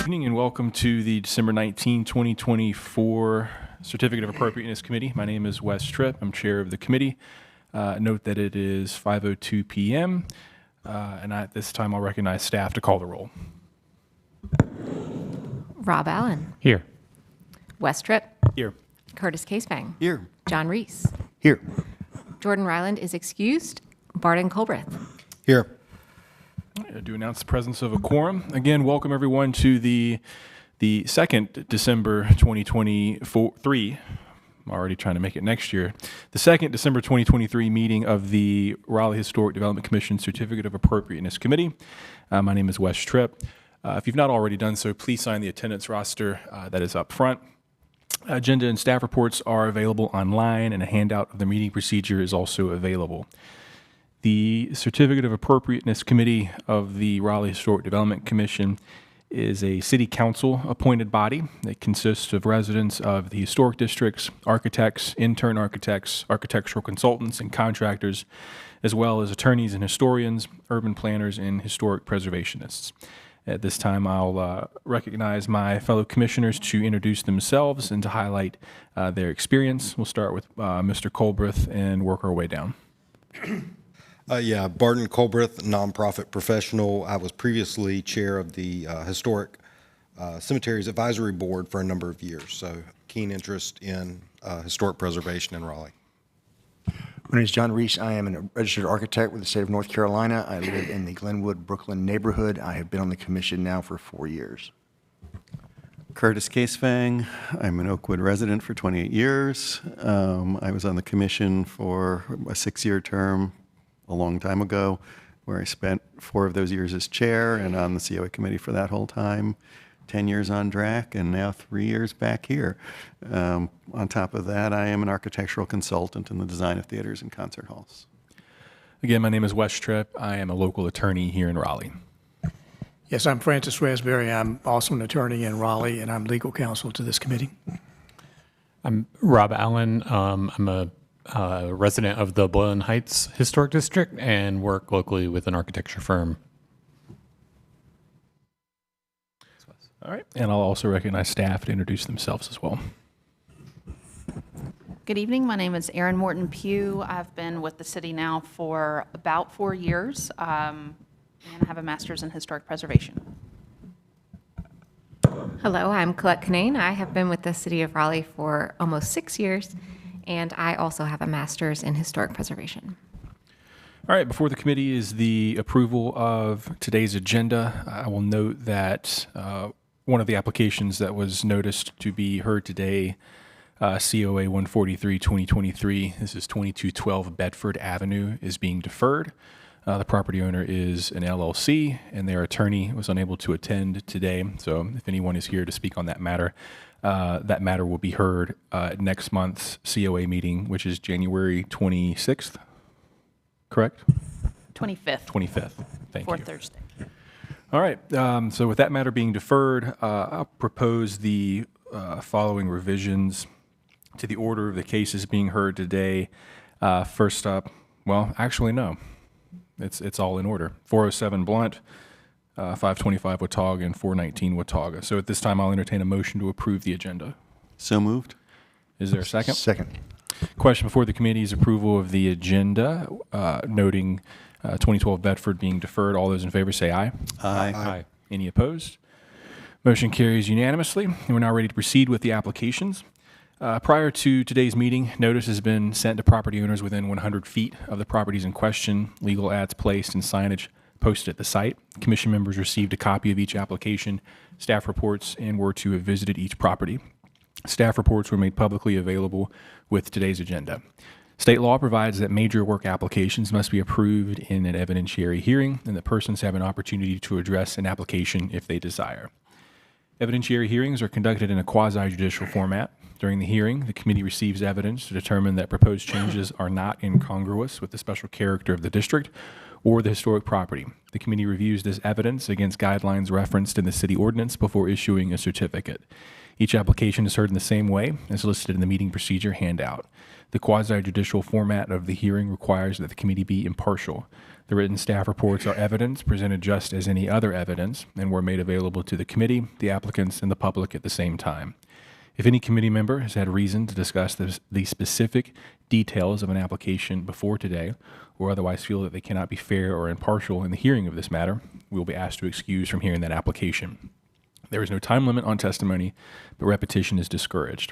evening and welcome to the December 19, 2024 Certificate of Appropriateness Committee. My name is Wes Tripp. I'm chair of the committee. Note that it is 5:02 p.m. And at this time I'll recognize staff to call the roll. Rob Allen. Here. Wes Tripp. Here. Curtis Casefang. Here. John Reese. Here. Jordan Ryland is excused. Barton Colbreth. Here. I do announce the presence of a quorum. Again, welcome everyone to the second December 2023. I'm already trying to make it next year. The second December 2023 meeting of the Raleigh Historic Development Commission Certificate of Appropriateness Committee. My name is Wes Tripp. If you've not already done so, please sign the attendance roster that is up front. Agenda and staff reports are available online, and a handout of the meeting procedure is also available. The Certificate of Appropriateness Committee of the Raleigh Historic Development Commission is a city council appointed body that consists of residents of the historic districts, architects, intern architects, architectural consultants, and contractors, as well as attorneys and historians, urban planners, and historic preservationists. At this time, I'll recognize my fellow commissioners to introduce themselves and to highlight their experience. We'll start with Mr. Colbreth and work our way down. Barton Colbreth, nonprofit professional. I was previously chair of the Historic Cemeteries Advisory Board for a number of years, so keen interest in historic preservation in Raleigh. My name is John Reese. I am a registered architect with the state of North Carolina. I live in the Glenwood, Brooklyn neighborhood. I have been on the commission now for 4 years. Curtis Casefang. I'm an Oakwood resident for 28 years. I was on the commission for a 6-year term a long time ago, where I spent 4 of those years as chair and on the COA committee for that whole time, 10 years on DRAC, and now 3 years back here. On top of that, I am an architectural consultant in the design of theaters and concert halls. Again, my name is Wes Tripp. I am a local attorney here in Raleigh. Yes, I'm Francis Raspberry. I'm also an attorney in Raleigh, and I'm legal counsel to this committee. I'm Rob Allen. I'm a resident of the Boylan Heights Historic District and work locally with an architecture firm. All right, and I'll also recognize staff to introduce themselves as well. Good evening. My name is Erin Morton Pugh. I've been with the city now for about 4 years, and I have a master's in historic preservation. Hello, I'm Colette Canane. I have been with the city of Raleigh for almost 6 years, and I also have a master's in historic preservation. All right, before the committee is the approval of today's agenda. I will note that one of the applications that was noticed to be heard today, COA 143-2023, this is 2212 Bedford Avenue, is being deferred. The property owner is an LLC, and their attorney was unable to attend today. So if anyone is here to speak on that matter will be heard at next month's COA meeting, which is January 26th, correct? 25th. 25th. Thank you. For Thursday. All right. So with that matter being deferred, I'll propose the following revisions to the order of the cases being heard today. First up, well, actually, no. It's all in order. 407 Blunt, 525 Watauga, and 419 Watauga. So at this time, I'll entertain a motion to approve the agenda. So moved. Is there a second? Second. Question before the committee's approval of the agenda, noting 2012 Bedford being deferred. All those in favor say aye. Aye. Any opposed? Motion carries unanimously. And we're now ready to proceed with the applications. Prior to today's meeting, notice has been sent to property owners within 100 feet of the properties in question, legal ads placed, and signage posted at the site. Commission members received a copy of each application, staff reports, and were to have visited each property. Staff reports were made publicly available with today's agenda. State law provides that major work applications must be approved in an evidentiary hearing, and that persons have an opportunity to address an application if they desire. Evidentiary hearings are conducted in a quasi-judicial format. During the hearing, the committee receives evidence to determine that proposed changes are not incongruous with the special character of the district or the historic property. The committee reviews this evidence against guidelines referenced in the city ordinance before issuing a certificate. Each application is heard in the same way as listed in the meeting procedure handout. The quasi-judicial format of the hearing requires that the committee be impartial. The written staff reports are evidence presented just as any other evidence and were made available to the committee, the applicants, and the public at the same time. If any committee member has had reason to discuss the specific details of an application before today, or otherwise feel that they cannot be fair or impartial in the hearing of this matter, we will be asked to excuse from hearing that application. There is no time limit on testimony, but repetition is discouraged.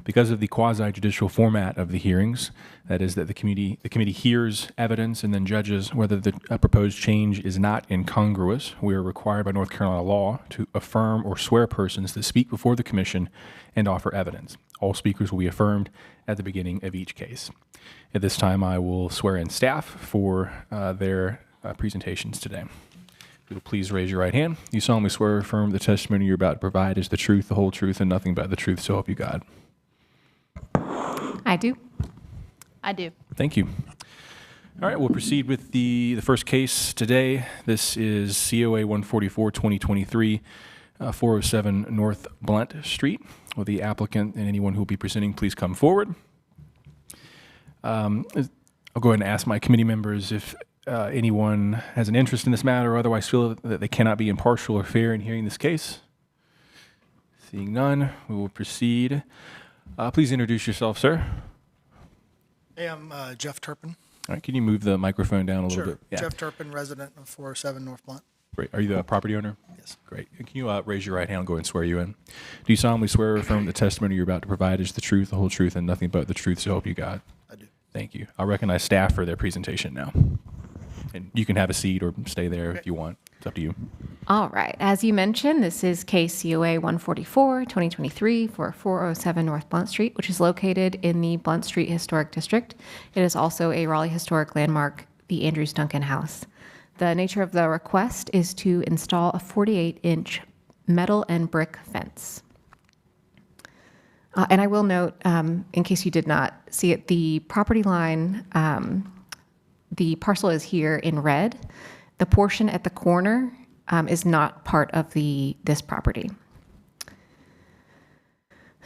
Because of the quasi-judicial format of the hearings, that is that the committee hears evidence and then judges whether the proposed change is not incongruous, we are required by North Carolina law to affirm or swear persons that speak before the commission and offer evidence. All speakers will be affirmed at the beginning of each case. At this time, I will swear in staff for their presentations today. If you will please raise your right hand. You solemnly swear or affirm the testimony you're about to provide is the truth, the whole truth, and nothing but the truth, so help you God. I do. I do. Thank you. All right, we'll proceed with the first case today. This is COA 144-2023, 407 North Blunt Street. Will the applicant and anyone who will be presenting please come forward? I'll go ahead and ask my committee members if anyone has an interest in this matter or otherwise feel that they cannot be impartial or fair in hearing this case. Seeing none, we will proceed. Please introduce yourself, sir. Hey, I'm Jeff Turpin. All right, can you move the microphone down a little bit? Yeah. Jeff Turpin, resident of 407 North Blunt. Great. Are you the property owner? Yes. Great. And can you raise your right hand and go ahead and swear you in? Do you solemnly swear or affirm the testimony you're about to provide is the truth, the whole truth, and nothing but the truth, so help you God? I do. Thank you. I'll recognize staff for their presentation now. And you can have a seat or stay there if you want. It's up to you. All right. As you mentioned, this is case COA 144-2023 for 407 North Blunt Street, which is located in the Blunt Street Historic District. It is also a Raleigh historic landmark, the Andrews Duncan House. The nature of the request is to install a 48-inch metal and brick fence. And I will note, in case you did not see it, the property line, the parcel is here in red. The portion at the corner is not part of this property.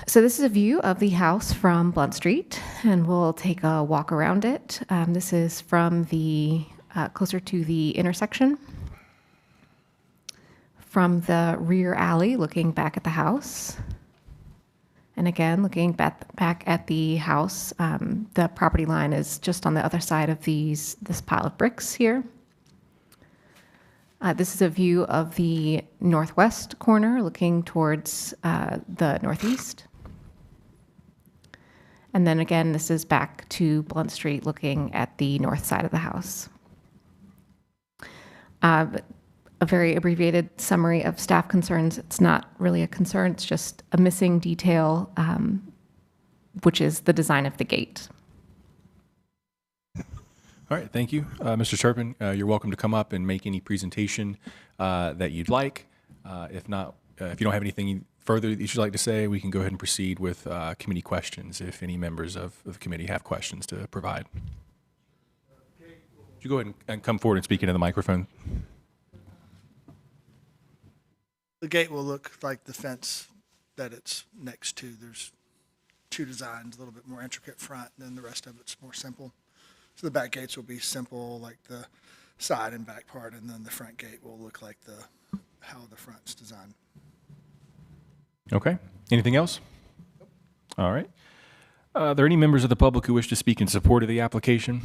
So this is a view of the house from Blunt Street, and we'll take a walk around it. This is from the closer to the intersection. From the rear alley, looking back at the house. And again, looking back at the house, the property line is just on the other side of this pile of bricks here. This is a view of the northwest corner, looking towards the northeast. And then again, this is back to Blunt Street, looking at the north side of the house. A very abbreviated summary of staff concerns. It's not really a concern, it's just a missing detail, which is the design of the gate. All right, thank you. Mr. Turpin, you're welcome to come up and make any presentation that you'd like. If not, if you don't have anything further that you'd like to say, we can go ahead and proceed with committee questions if any members of the committee have questions to provide. Would you go ahead and come forward and speak into the microphone? The gate will look like the fence that it's next to. There's two designs, a little bit more intricate front, and then the rest of it's more simple. So the back gates will be simple, like the side and back part, and then the front gate will look like how the front's designed. Okay. Anything else? Nope. All right. Are there any members of the public who wish to speak in support of the application?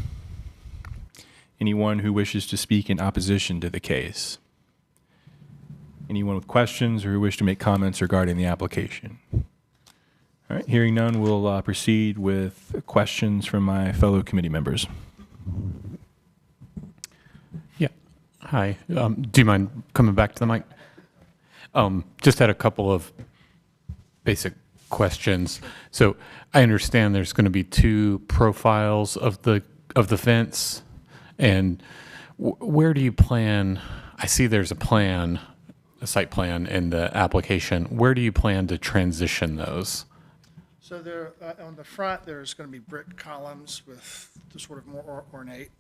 Anyone who wishes to speak in opposition to the case? Anyone with questions or who wish to make comments regarding the application? All right, hearing none, we'll proceed with questions from my fellow committee members. Yeah. Hi. Do you mind coming back to the mic? Just had a couple of basic questions. So I understand there's going to be two profiles of the fence, and where do you plan? I see there's a plan, a site plan in the application. Where do you plan to transition those? So there, on the front, there's going to be brick columns with the sort of more ornate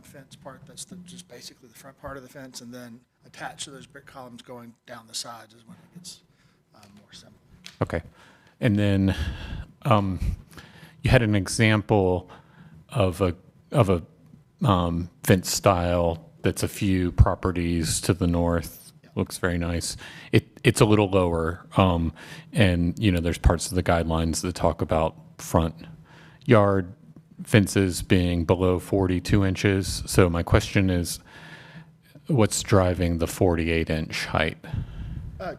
fence part. That's just basically the front part of the fence, and then attached to those brick columns going down the sides is when it gets more simple. Okay. And then you had an example of a fence style that's a few properties to the north. Looks very nice. It's a little lower, and there's parts of the guidelines that talk about front yard fences being below 42 inches. So my question is, what's driving the 48-inch height?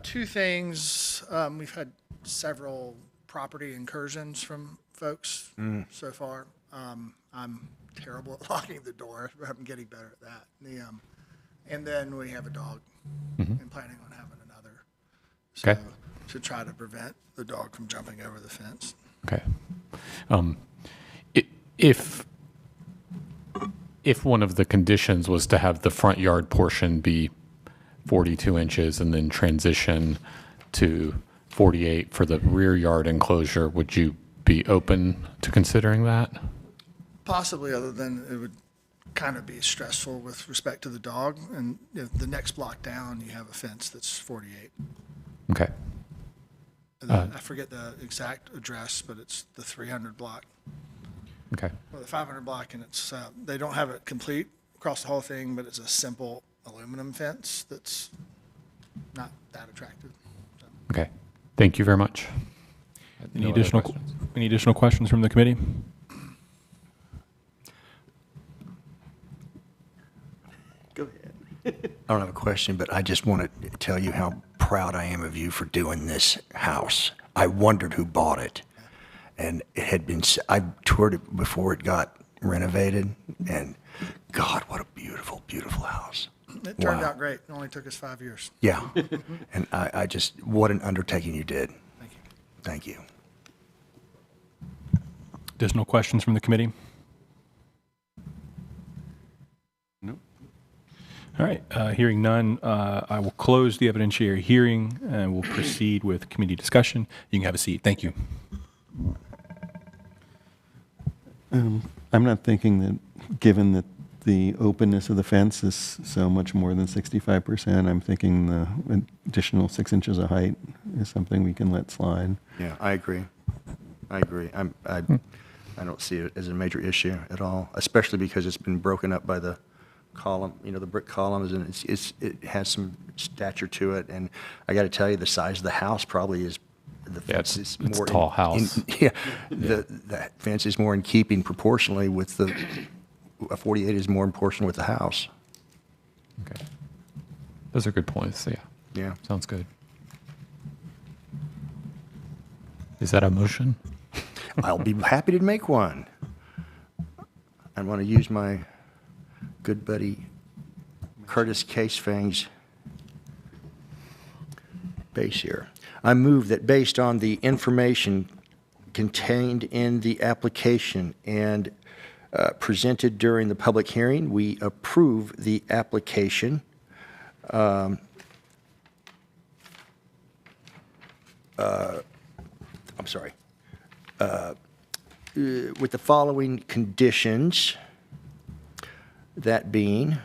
Two things. We've had several property incursions from folks so far. I'm terrible at locking the door. I'm getting better at that. And then we have a dog and planning on having another. So, Okay. to try to prevent the dog from jumping over the fence. Okay. If one of the conditions was to have the front yard portion be 42 inches and then transition to 48 for the rear yard enclosure, would you be open to considering that? Possibly, other than it would kind of be stressful with respect to the dog. And the next block down, you have a fence that's 48. Okay. I forget the exact address, but it's the 300 block. Okay. Or the 500 block, and it's they don't have it complete across the whole thing, but it's a simple aluminum fence that's not that attractive. So. Okay. Thank you very much. Any No other additional questions? any additional questions from the committee? Go ahead. I don't have a question, but I just want to tell you how proud I am of you for doing this house. I wondered who bought it. And it had been, I toured it before it got renovated, and God, what a beautiful, beautiful house. It turned Wow. out great. It only took us 5 years. Yeah. And I just, what an undertaking you did. Thank you. Thank you. Additional questions from the committee? Nope. All right, hearing none, I will close the evidentiary hearing and we'll proceed with committee discussion. You can have a seat. Thank you. I'm not thinking that, given that the openness of the fence is so much more than 65%, I'm thinking the additional 6 inches of height is something we can let slide. Yeah, I agree. I agree. I don't see it as a major issue at all, especially because it's been broken up by the column, the brick columns, and it has some stature to it. And I got to tell you, the size of the house probably is, the fence is it's more a tall house. The fence is more in keeping proportionally with a 48 is more in proportion with the house. Okay. Those are good points. Yeah. Yeah. Sounds good. Is that a motion? I'll be happy to make one. I want to use my good buddy Curtis Casefang's base here. I move that based on the information contained in the application and presented during the public hearing, we approve the application with the following conditions, that being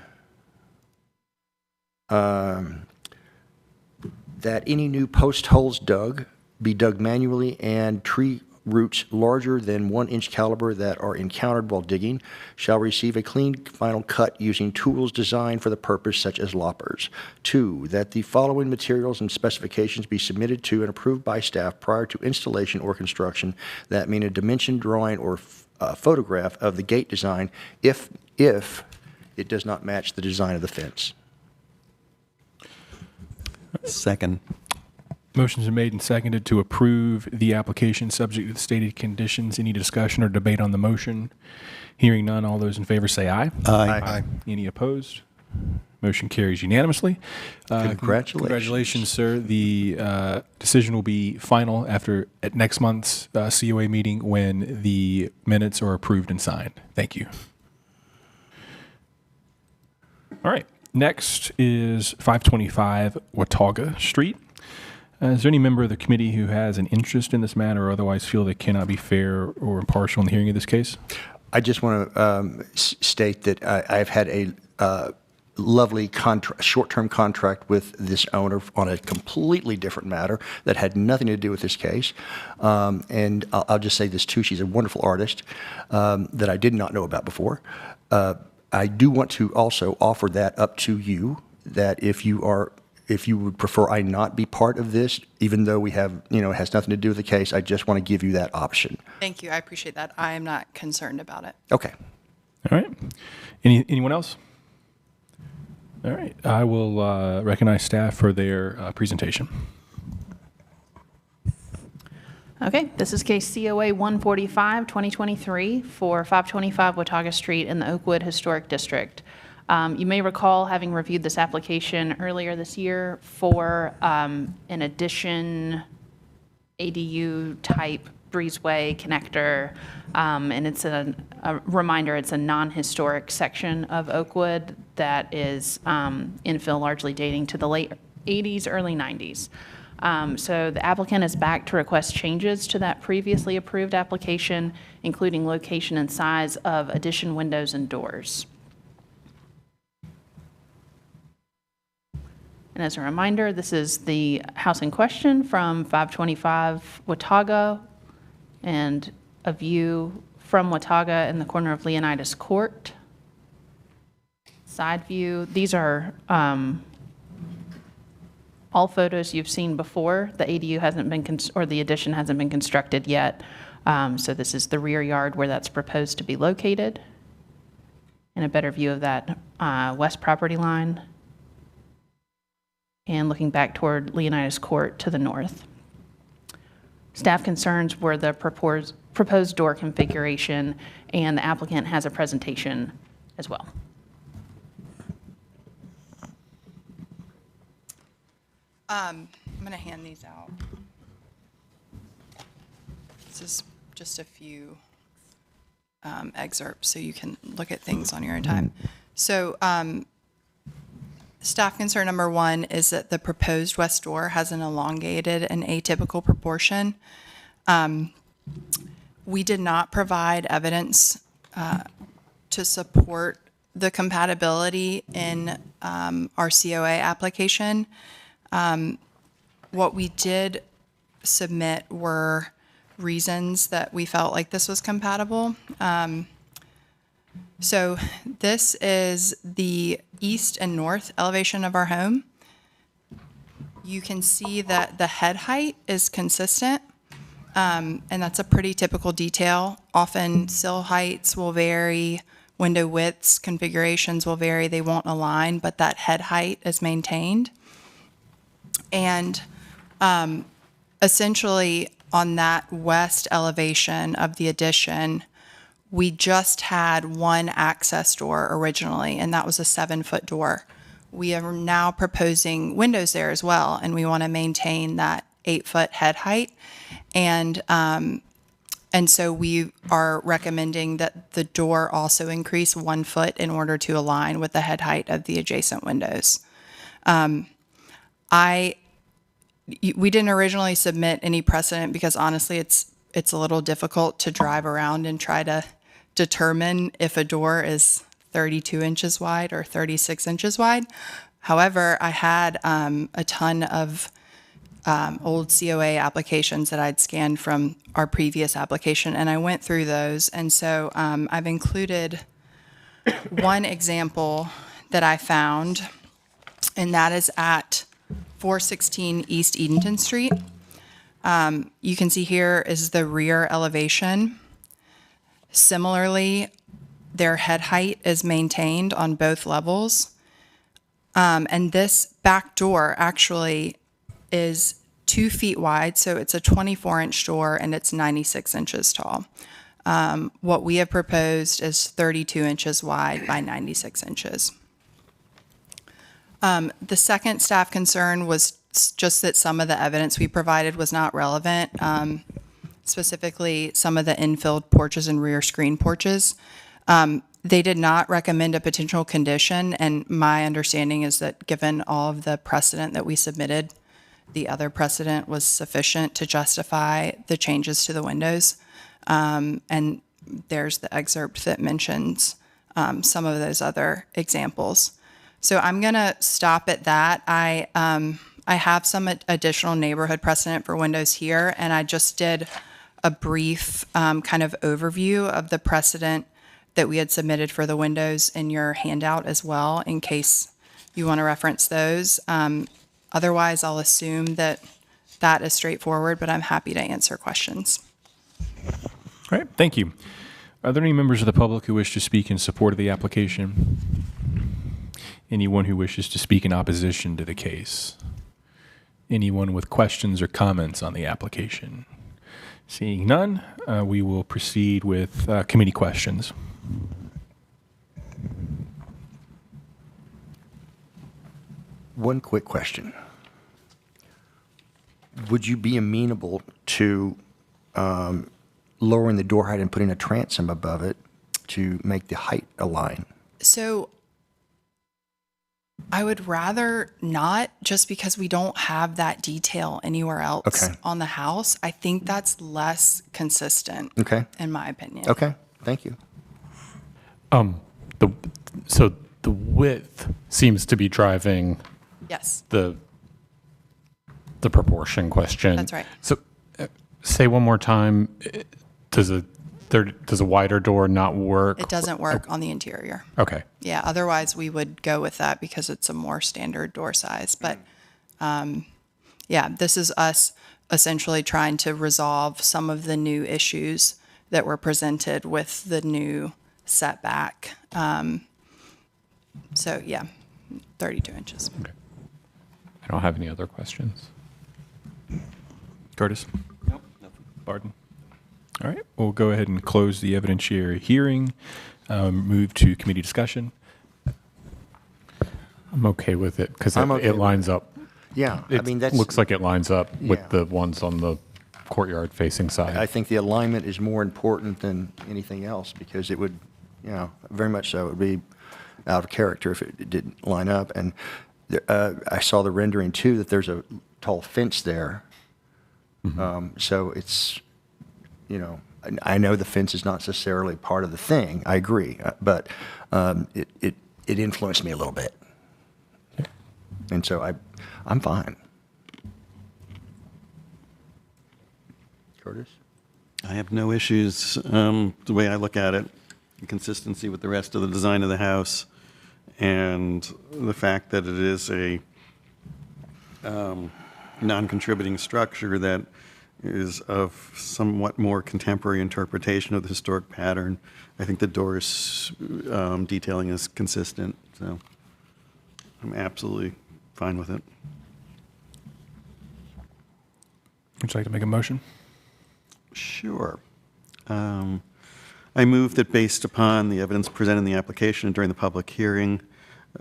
that any new post holes be dug manually, and tree roots larger than 1-inch caliber that are encountered while digging shall receive a clean final cut using tools designed for the purpose, such as loppers. 2, that the following materials and specifications be submitted to and approved by staff prior to installation or construction, that mean a dimension drawing or photograph of the gate design if it does not match the design of the fence. Second. Motions are made and seconded to approve the application subject to the stated conditions. Any discussion or debate on the motion? Hearing none, all those in favor say aye. Aye. Any opposed? Motion carries unanimously. Congratulations. Congratulations, sir. The decision will be final at next month's COA meeting when the minutes are approved and signed. Thank you. All right. Next is 525 Watauga Street. Is there any member of the committee who has an interest in this matter or otherwise feel they cannot be fair or impartial in the hearing of this case? I just want to state that I've had a lovely short-term contract with this owner on a completely different matter that had nothing to do with this case. And I'll just say this too, she's a wonderful artist that I did not know about before. I do want to also offer that up to you, that if you would prefer I not be part of this, even though we have, it has nothing to do with the case, I just want to give you that option. Thank you. I appreciate that. I am not concerned about it. Okay. All right. Anyone else? All right. I will recognize staff for their presentation. Okay, this is case COA 145, 2023 for 525 Watauga Street in the Oakwood Historic District. You may recall having reviewed this application earlier this year for an addition ADU type breezeway connector. And it's a reminder, it's a non-historic section of Oakwood that is infill largely dating to the late 80s, early 90s. So the applicant is back to request changes to that previously approved application, including location and size of addition windows and doors. And as a reminder, this is the house in question from 525 Watauga, and a view from Watauga in the corner of Leonidas Court. Side view. These are all photos you've seen before. The ADU hasn't been, or the addition hasn't been constructed yet. So this is the rear yard where that's proposed to be located. And a better view of that west property line. And looking back toward Leonidas Court to the north. Staff concerns were the proposed door configuration, and the applicant has a presentation as well. I'm going to hand these out. This is just a few excerpts so you can look at things on your own time. So staff concern number one is that the proposed west door has an elongated and atypical proportion. We did not provide evidence to support the compatibility in our COA application. What we did submit were reasons that we felt like this was compatible. So this is the east and north elevation of our home. You can see that the head height is consistent, and that's a pretty typical detail. Often sill heights will vary, window widths, configurations will vary, they won't align, but that head height is maintained. And essentially on that west elevation of the addition, we just had one access door originally, and that was a 7-foot door. We are now proposing windows there as well, and we want to maintain that 8-foot head height. And so we are recommending that the door also increase 1 foot in order to align with the head height of the adjacent windows. We didn't originally submit any precedent because honestly it's a little difficult to drive around and try to determine if a door is 32 inches wide or 36 inches wide. However, I had a ton of old COA applications that I'd scanned from our previous application, and I went through those. And so I've included one example that I found, and that is at 416 East Edenton Street. You can see here is the rear elevation. Similarly, their head height is maintained on both levels. And this back door actually is 2 feet wide, so it's a 24-inch door and it's 96 inches tall. What we have proposed is 32 inches wide by 96 inches. The second staff concern was just that some of the evidence we provided was not relevant, specifically some of the infilled porches and rear screen porches. They did not recommend a potential condition, and my understanding is that given all of the precedent that we submitted, the other precedent was sufficient to justify the changes to the windows. And there's the excerpt that mentions some of those other examples. So I'm going to stop at that. I have some additional neighborhood precedent for windows here, and I just did a brief kind of overview of the precedent that we had submitted for the windows in your handout as well, in case you want to reference those. Otherwise, I'll assume that that is straightforward, but I'm happy to answer questions. All right, thank you. Are there any members of the public who wish to speak in support of the application? Anyone who wishes to speak in opposition to the case? Anyone with questions or comments on the application? Seeing none, we will proceed with committee questions. One quick question. Would you be amenable to lowering the door height and putting a transom above it to make the height align? So I would rather not, just because we don't have that detail anywhere else on the house. I think that's less consistent, in my opinion. Okay, thank you. So the width seems to be driving Yes, the proportion question. that's right. So say one more time, does a wider door not work? It doesn't work on the interior. Okay. Yeah, otherwise we would go with that because it's a more standard door size. But yeah, this is us essentially trying to resolve some of the new issues that were presented with the new setback. So yeah, 32 inches. Okay. I don't have any other questions. Curtis? Nope, nothing. Barton? All right, we'll go ahead and close the evidentiary hearing, move to committee discussion. I'm okay with it because I'm okay it with lines up. Yeah, I mean, that's. Looks like it lines up Yeah. with the ones on the courtyard facing side. I think the alignment is more important than anything else because it would, very much so, it would be out of character if it didn't line up. And I saw the rendering too, that there's a tall fence there. So it's, I know the fence is not necessarily part of the thing. I agree, but it influenced me a little bit. And so I'm fine. Curtis? I have no issues, the way I look at it, the consistency with the rest of the design of the house, and the fact that it is a non-contributing structure that is of somewhat more contemporary interpretation of the historic pattern. I think the doors detailing is consistent, so I'm absolutely fine with it. Would you like to make a motion? Sure. I move that based upon the evidence presented in the application and during the public hearing,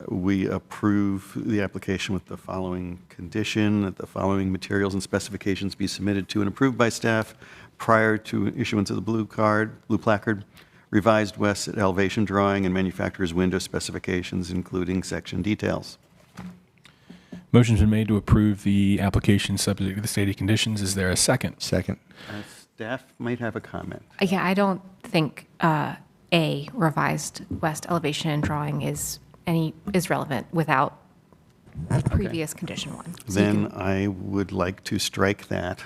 we approve the application with the following condition, that the following materials and specifications be submitted to and approved by staff prior to issuance of the blue placard, revised west elevation drawing, and manufacturer's window specifications, including section details. Motion's been made to approve the application subject to the stated conditions. Is there a second? Second. Staff might have a comment. Yeah, I don't think a revised west elevation and drawing is relevant without previous condition one. So Then I would like to strike that.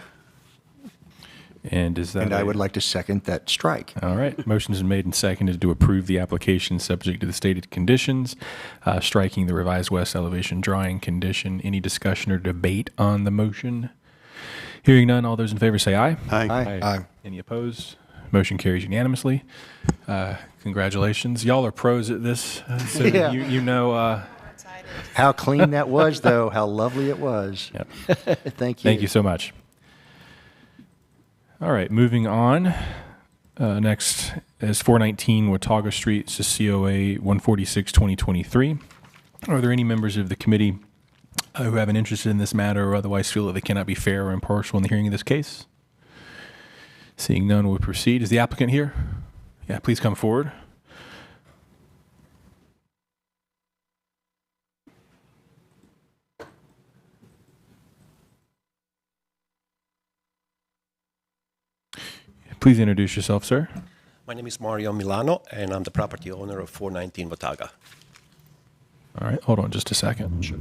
And is that? And I would like to second that strike. All right. Motion's been made and seconded to approve the application subject to the stated conditions, striking the revised west elevation drawing condition. Any discussion or debate on the motion? Hearing none, all those in favor say aye. Aye. Aye. Any opposed? Motion carries unanimously. Congratulations. Y'all are pros at this. So Yeah. you know. How clean that was, though. How lovely it was. Yep. Thank you. Thank you so much. All right, moving on. Next is 419 Watauga Street, it's a COA 146-2023. Are there any members of the committee who have an interest in this matter or otherwise feel that they cannot be fair or impartial in the hearing of this case? Seeing none, we'll proceed. Is the applicant here? Yeah, please come forward. Please introduce yourself, sir. My name is Mario Milano, and I'm the property owner of 419 Watauga. All right, hold on just a second. Sure.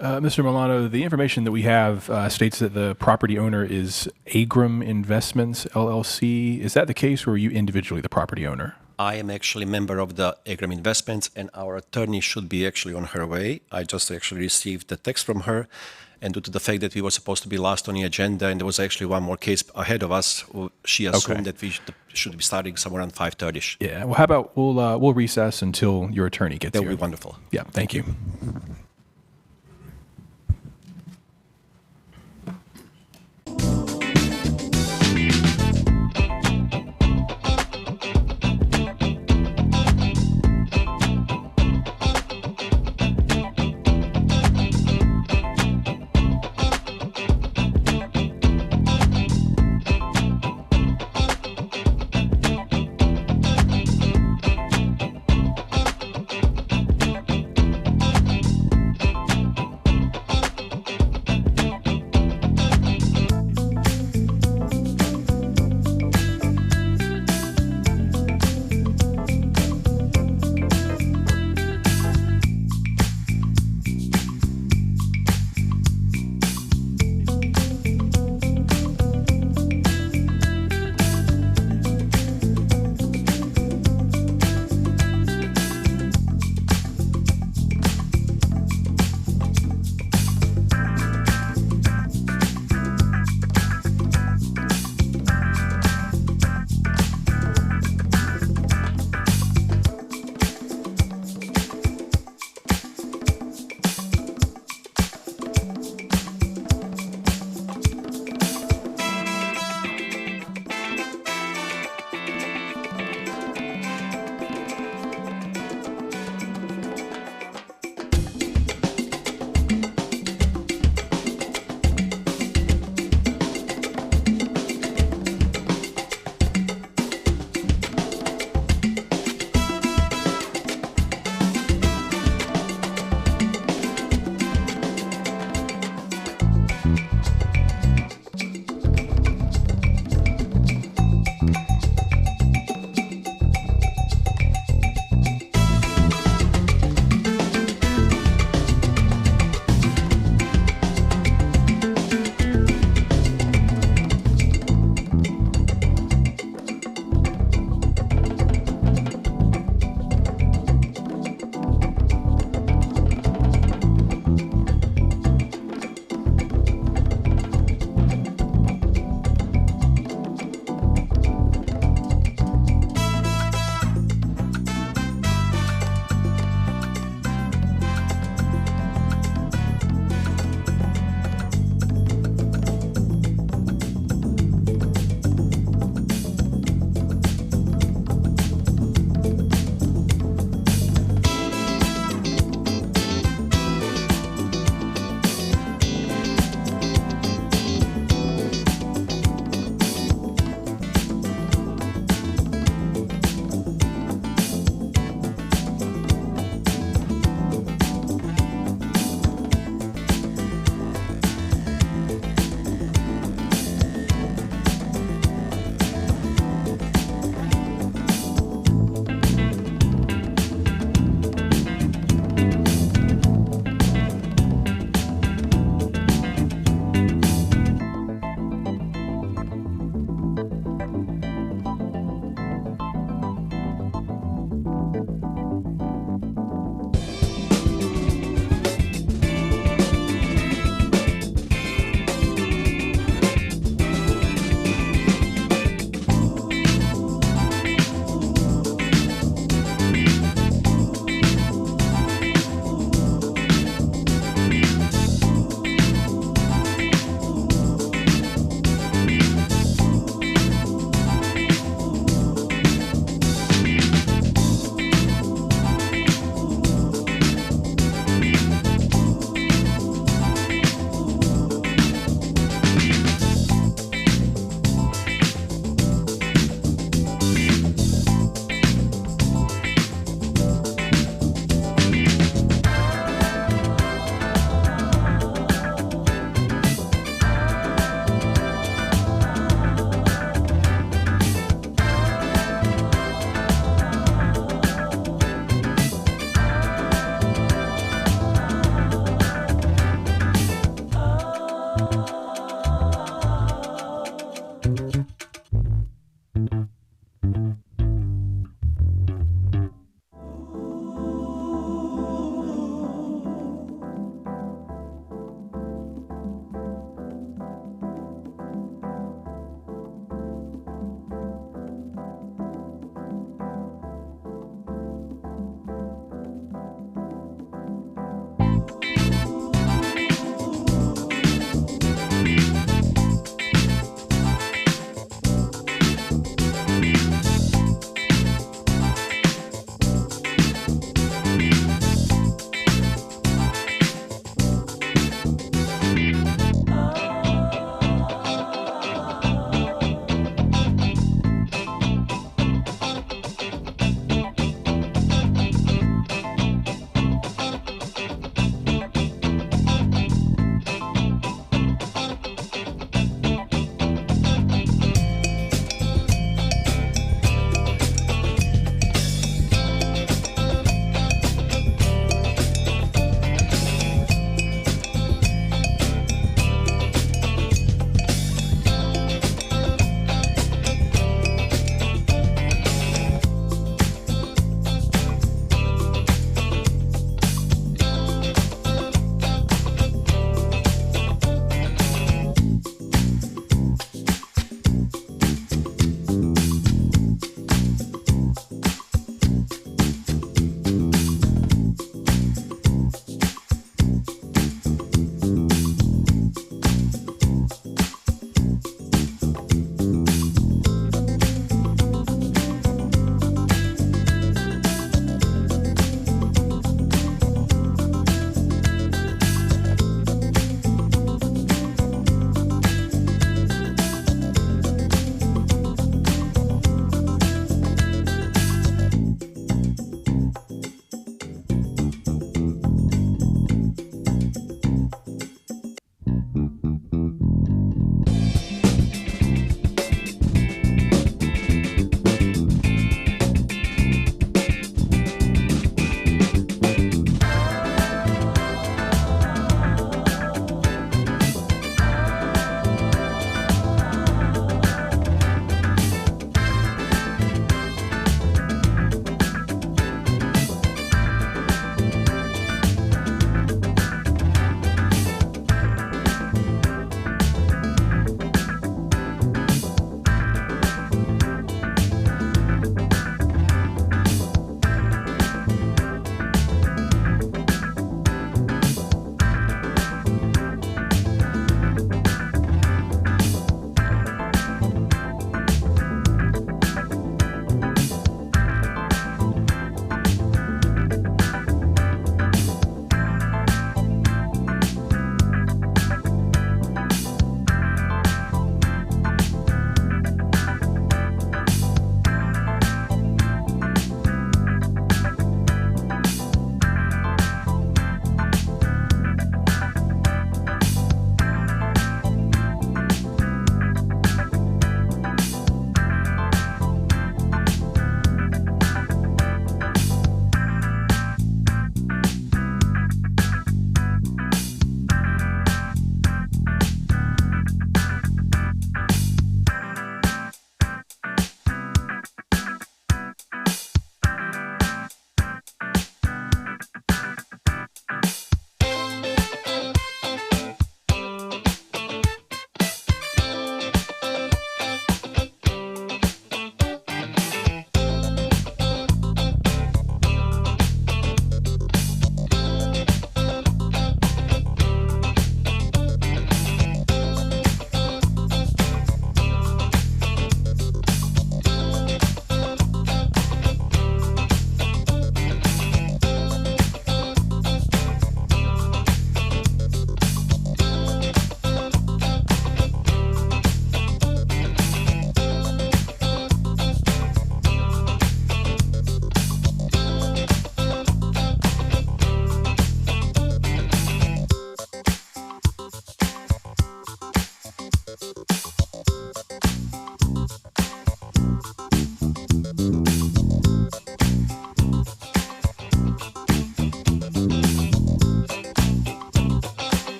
Mr. Milano, the information that we have states that the property owner is Agram Investments, LLC. Is that the case, or are you individually the property owner? I am actually a member of the Agram Investments, and our attorney should be actually on her way. I just actually received the text from her, and due to the fact that we were supposed to be last on the agenda, and there was actually one more case ahead of us, she assumed that we should be starting somewhere around 5:30ish. Yeah. Well, how about we'll recess until your attorney gets That here. would be wonderful. Yeah. Thank you.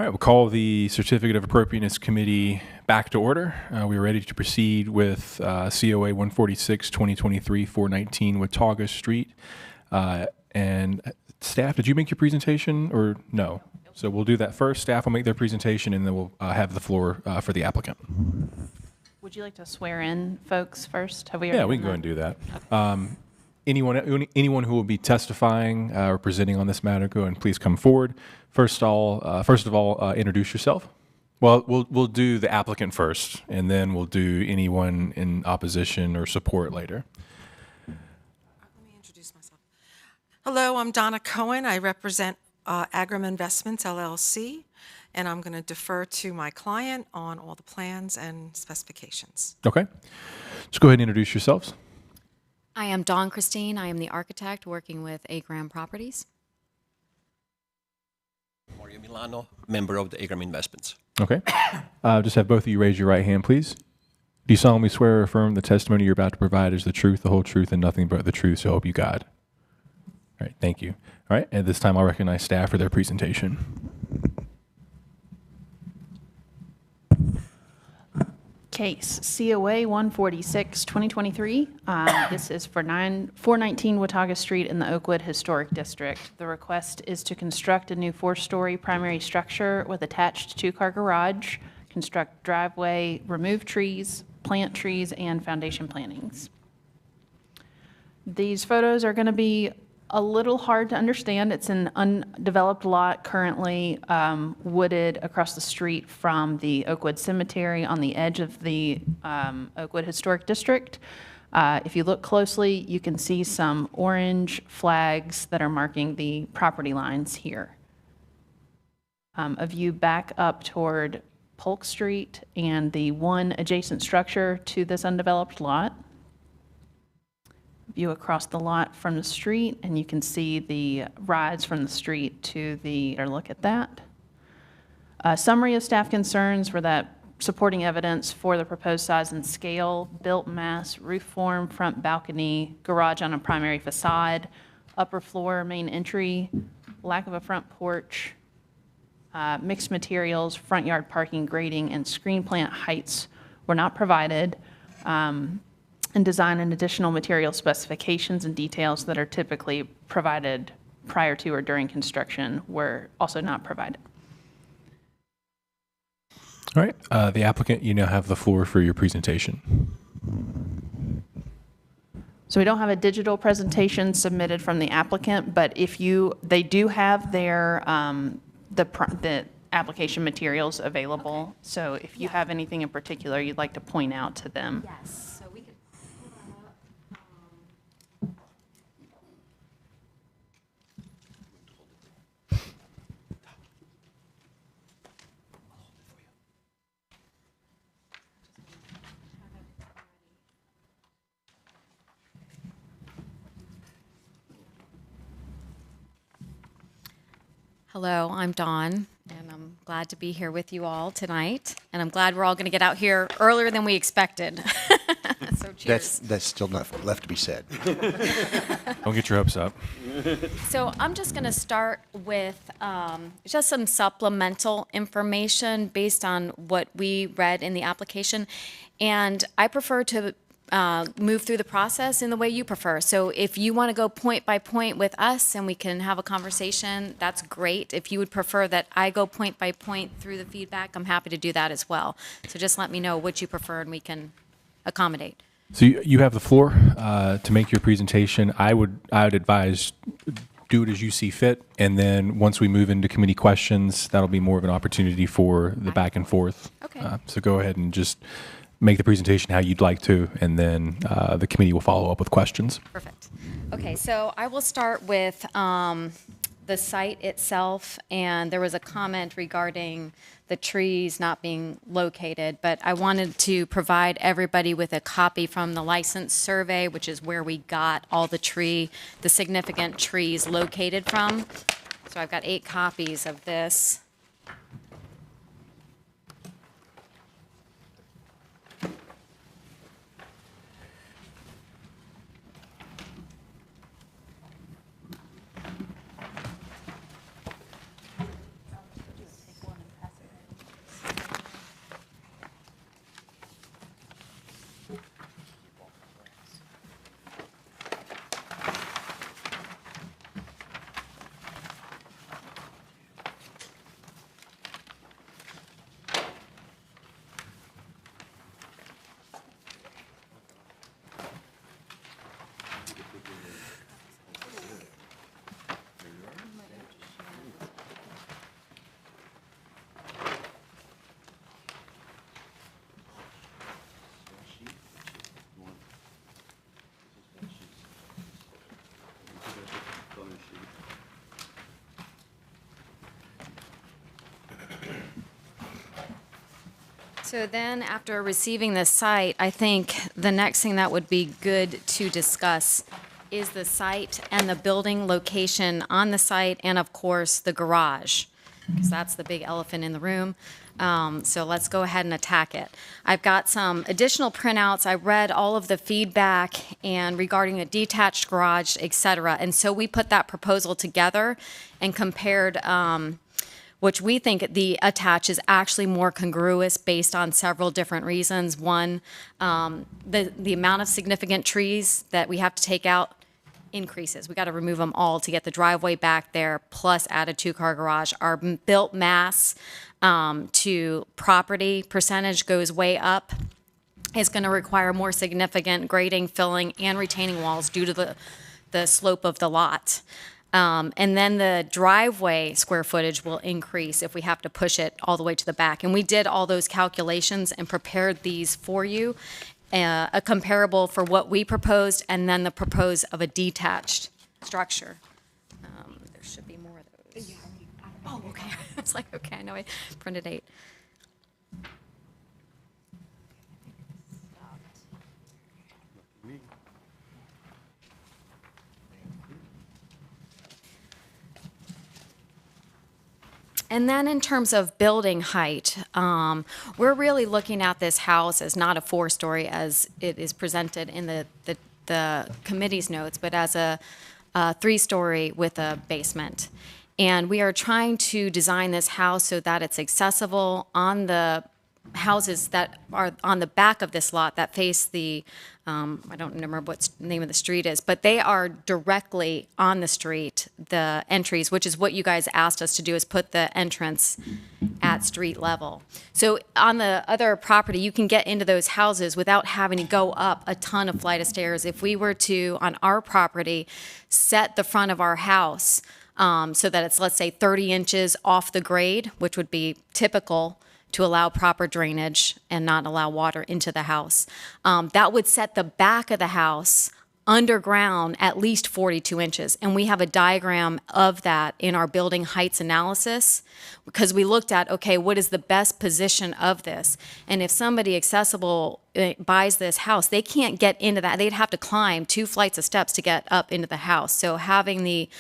right, we'll call the Certificate of Appropriateness Committee back to order. We are ready to proceed with COA 146, 2023, 419 Watauga Street. And staff, did you make your presentation or no? So we'll do that first. Staff will make their presentation, and then we'll have the floor for the applicant. Would you like to swear in folks first? Have we Yeah, already we can go done ahead and do that. Anyone who will be testifying or presenting on this matter, go and please come forward. First of all, introduce yourself. Well, we'll do the applicant first, and then we'll do anyone in opposition or support later. Let me introduce myself. Hello, I'm Donna Cohen. I represent Agram Investments, LLC, and I'm going to defer to my client on all the plans and specifications. Okay. So go ahead and introduce yourselves. I am Dawn Christine. I am the architect working with Agram Properties. Mario Milano, member of the Agram Investments. Okay. Just have both of you raise your right hand, please. Do you solemnly swear or affirm the testimony you're about to provide is the truth, the whole truth, and nothing but the truth, so help you God? All right, thank you. All right, at this time, I'll recognize staff for their presentation. Case COA 146, 2023. This is for 419 Watauga Street in the Oakwood Historic District. The request is to construct a new 4-story primary structure with attached 2-car garage, construct driveway, remove trees, plant trees, and foundation plantings. These photos are going to be a little hard to understand. It's an undeveloped lot currently wooded across the street from the Oakwood Cemetery on the edge of the Oakwood Historic District. If you look closely, you can see some orange flags that are marking the property lines here. A view back up toward Polk Street and the one adjacent structure to this undeveloped lot. View across the lot from the street, and you can see the rides from the street to the, or look at that. Summary of staff concerns were that supporting evidence for the proposed size and scale, built mass, roof form, front balcony, garage on a primary facade, upper floor, main entry, lack of a front porch, mixed materials, front yard parking, grading, and screen plant heights were not provided. And design and additional material specifications and details that are typically provided prior to or during construction were also not provided. All right, the applicant, you now have the floor for your presentation. So we don't have a digital presentation submitted from the applicant, but they do have their, the application materials available. Okay. So if you have anything in particular you'd like to point out to them. Yes. So we could pull that up. Hello, I'm Dawn, and I'm glad to be here with you all tonight. And I'm glad we're all going to get out here earlier than we expected. So cheers. That's still not left to be said. Don't get your hopes up. So I'm just going to start with just some supplemental information based on what we read in the application. And I prefer to move through the process in the way you prefer. So if you want to go point by point with us and we can have a conversation, that's great. If you would prefer that I go point by point through the feedback, I'm happy to do that as well. So just let me know what you prefer and we can accommodate. So you have the floor to make your presentation. I would advise do it as you see fit, and then once we move into committee questions, that'll be more of an opportunity for the back and forth. Okay. So go ahead and just make the presentation how you'd like to, and then the committee will follow up with questions. Perfect. Okay, so I will start with the site itself, and there was a comment regarding the trees not being located, but I wanted to provide everybody with a copy from the license survey, which is where we got all the significant trees located from. So I've got 8 copies of this. So then, after receiving this site, I think the next thing that would be good to discuss is the site and the building location on the site, and of course, the garage, because that's the big elephant in the room. So let's go ahead and attack it. I've got some additional printouts. I read all of the feedback and regarding a detached garage, et cetera. And so we put that proposal together and compared which we think the attach is actually more congruous based on several different reasons. One, the amount of significant trees that we have to take out increases. We got to remove them all to get the driveway back there, plus add a two-car garage. Our built mass to property percentage goes way up. It's going to require more significant grading, filling, and retaining walls due to the slope of the lot. And then the driveway square footage will increase if we have to push it all the way to the back. And we did all those calculations and prepared these for you, a comparable for what we proposed and then the propose of a detached structure. There should be more of those. Oh, okay. I was like, okay, I know I printed 8. And then in terms of building height, we're really looking at this house as not a 4-story as it is presented in the committee's notes, but as a 3-story with a basement. And we are trying to design this house so that it's accessible on the houses that are on the back of this lot that face the, I don't remember what the name of the street is, but they are directly on the street, the entries, which is what you guys asked us to do, is put the entrance at street level. So on the other property, you can get into those houses without having to go up a ton of flight of stairs. If we were to, on our property, set the front of our house so that it's, let's say, 30 inches off the grade, which would be typical to allow proper drainage and not allow water into the house. That would set the back of the house underground at least 42 inches. And we have a diagram of that in our building heights analysis because we looked at, okay, what is the best position of this? And if somebody accessible buys this house, they can't get into that. They'd have to climb 2 flights of steps to get up into the house. So having the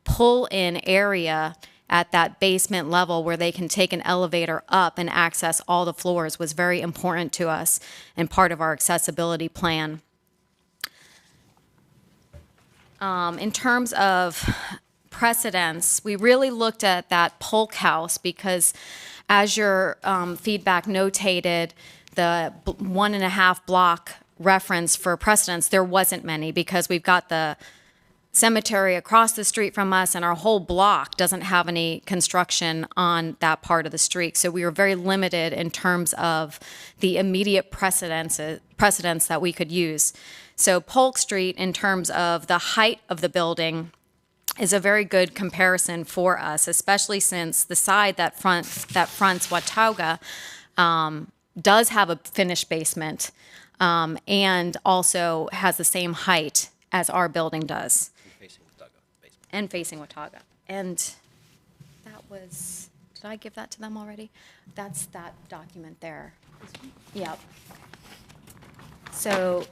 pull-in area at that basement level where they can take an elevator up and access all the floors was very important to us and part of our accessibility plan. In terms of precedence, we really looked at that Polk house because as your feedback notated, the 1.5 block reference for precedence, there wasn't many because we've got the cemetery across the street from us, and our whole block doesn't have any construction on that part of the street. So we were very limited in terms of the immediate precedents that we could use. So Polk Street, in terms of the height of the building, is a very good comparison for us, especially since the side that fronts Watauga does have a finished basement and also has the same height as our building does. And facing Watauga. And that was, did I give that to them already? That's that document there. Yep. So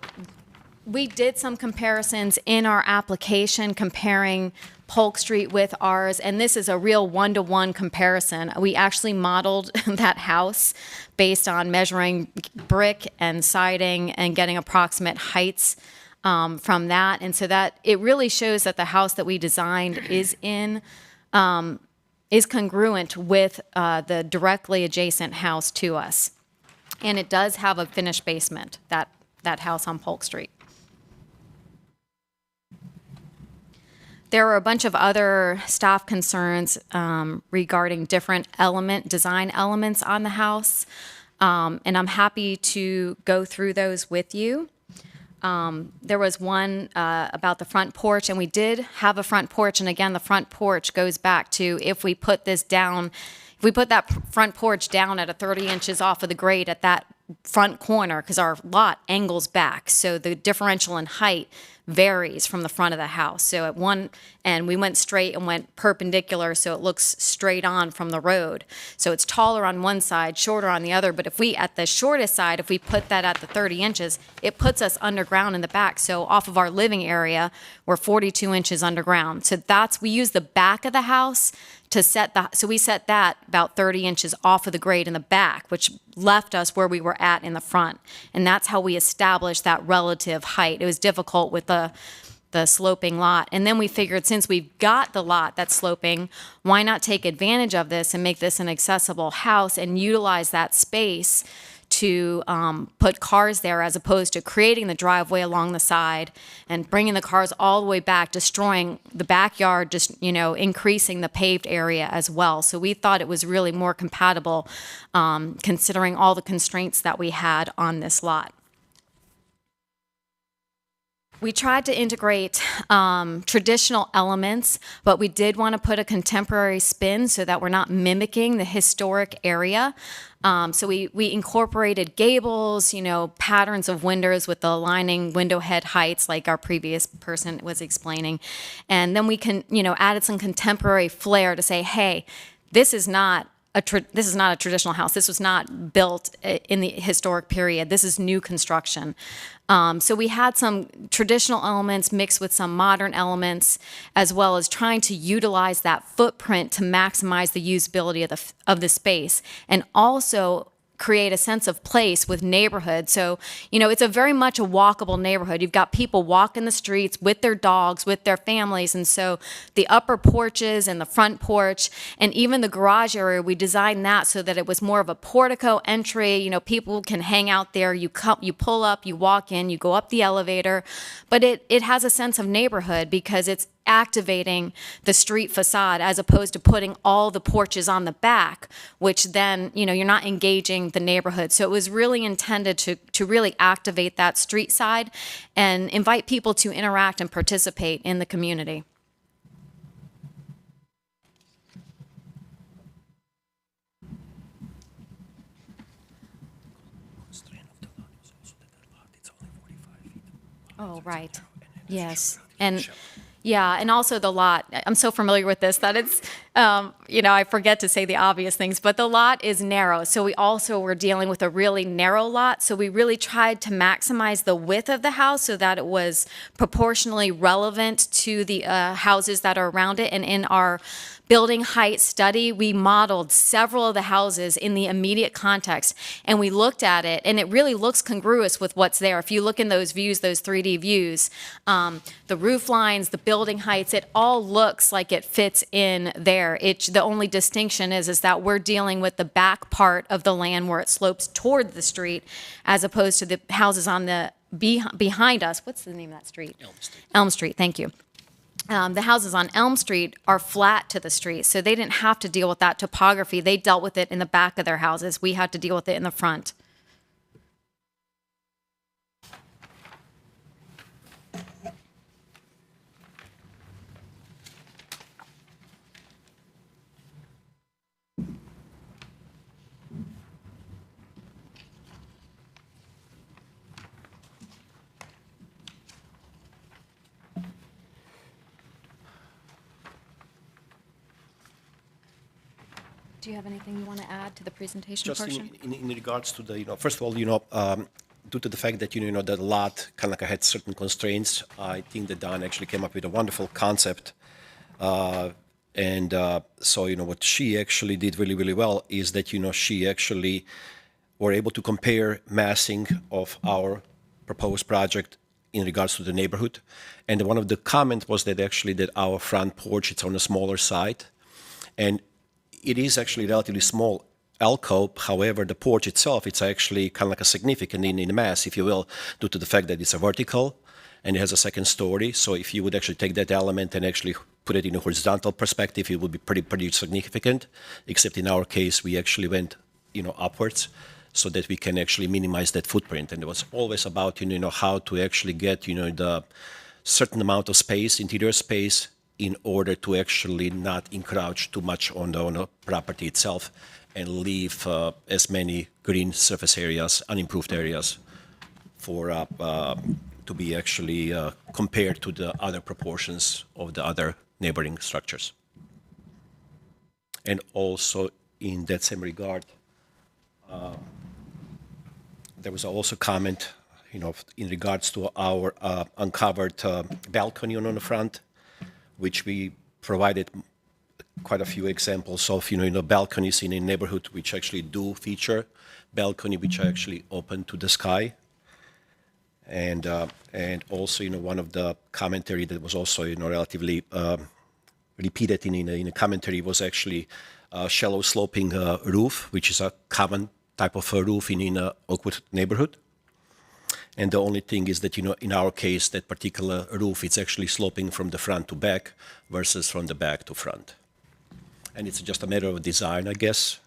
we did some comparisons in our application comparing Polk Street with ours, and this is a real one-to-one comparison. We actually modeled that house based on measuring brick and siding and getting approximate heights from that. And so that it really shows that the house that we designed is congruent with the directly adjacent house to us. And it does have a finished basement, that house on Polk Street. There were a bunch of other staff concerns regarding different design elements on the house. And I'm happy to go through those with you. There was one about the front porch, and we did have a front porch. And again, the front porch goes back to if we put this down, if we put that front porch down at a 30 inches off of the grade at that front corner, because our lot angles back, so the differential in height varies from the front of the house. So at one end, we went straight and went perpendicular, so it looks straight on from the road. So it's taller on one side, shorter on the other. But if we, at the shortest side, if we put that at the 30 inches, it puts us underground in the back. So off of our living area, we're 42 inches underground. So we use the back of the house to set so we set that about 30 inches off of the grade in the back, which left us where we were at in the front. And that's how we established that relative height. It was difficult with the sloping lot. And then we figured, since we've got the lot that's sloping, why not take advantage of this and make this an accessible house and utilize that space to put cars there, as opposed to creating the driveway along the side and bringing the cars all the way back, destroying the backyard, just, increasing the paved area as well. So we thought it was really more compatible, considering all the constraints that we had on this lot. We tried to integrate traditional elements, but we did want to put a contemporary spin so that we're not mimicking the historic area. So we incorporated gables, patterns of windows with the aligning window head heights, like our previous person was explaining. And then we added some contemporary flair to say, hey, this is not a traditional house. This was not built in the historic period. This is new construction. So we had some traditional elements mixed with some modern elements, as well as trying to utilize that footprint to maximize the usability of the space, and also create a sense of place with neighborhood. So, it's a very much a walkable neighborhood. You've got people walking the streets with their dogs, with their families. And so the upper porches and the front porch and even the garage area, we designed that so that it was more of a portico entry. People can hang out there. You pull up, you walk in, you go up the elevator. But it has a sense of neighborhood because it's activating the street facade, as opposed to putting all the porches on the back, which then, you're not engaging the neighborhood. So it was really intended to really activate that street side and invite people to interact and participate in the community. Oh, right. Yes. And yeah, and also the lot, I'm so familiar with this that it's, I forget to say the obvious things, but the lot is narrow. So we also were dealing with a really narrow lot. So we really tried to maximize the width of the house so that it was proportionally relevant to the houses that are around it. And in our building height study, we modeled several of the houses in the immediate context, and we looked at it, and it really looks congruous with what's there. If you look in those views, those 3D views, the roof lines, the building heights, it all looks like it fits in there. The only distinction is that we're dealing with the back part of the land where it slopes toward the street, as opposed to the houses on the behind us. What's the name of that street? Elm Street. Elm Street, thank you. The houses on Elm Street are flat to the street, so they didn't have to deal with that topography. They dealt with it in the back of their houses. We had to deal with it in the front. Do you have anything you want to add to the presentation Just portion? in regards to the, first of all, due to the fact that, the lot kind of had certain constraints, I think that Don actually came up with a wonderful concept. So, what she actually did really, really well is that, she actually were able to compare massing of our proposed project in regards to the neighborhood. And one of the comments was that actually that our front porch, it's on a smaller side. And it is actually relatively small alcove. However, the porch itself, it's actually kind of like a significant in mass, if you will, due to the fact that it's a vertical and it has a second story. So if you would actually take that element and actually put it in a horizontal perspective, it would be pretty significant, except in our case, we actually went, upwards so that we can actually minimize that footprint. And it was always about, how to actually get, the certain amount of space, interior space, in order to actually not encroach too much on the property itself and leave as many green surface areas, unimproved areas, for to be actually compared to the other proportions of the other neighboring structures. And also in that same regard, there was also comment, in regards to our uncovered balcony on the front, which we provided quite a few examples of, balconies in a neighborhood which actually do feature balcony which are actually open to the sky. And also, one of the commentary that was also, relatively repeated in a commentary was actually shallow sloping roof, which is a common type of roof in a Oakwood neighborhood. And the only thing is that, in our case, that particular roof, it's actually sloping from the front to back versus from the back to front. And it's just a matter of design, I guess.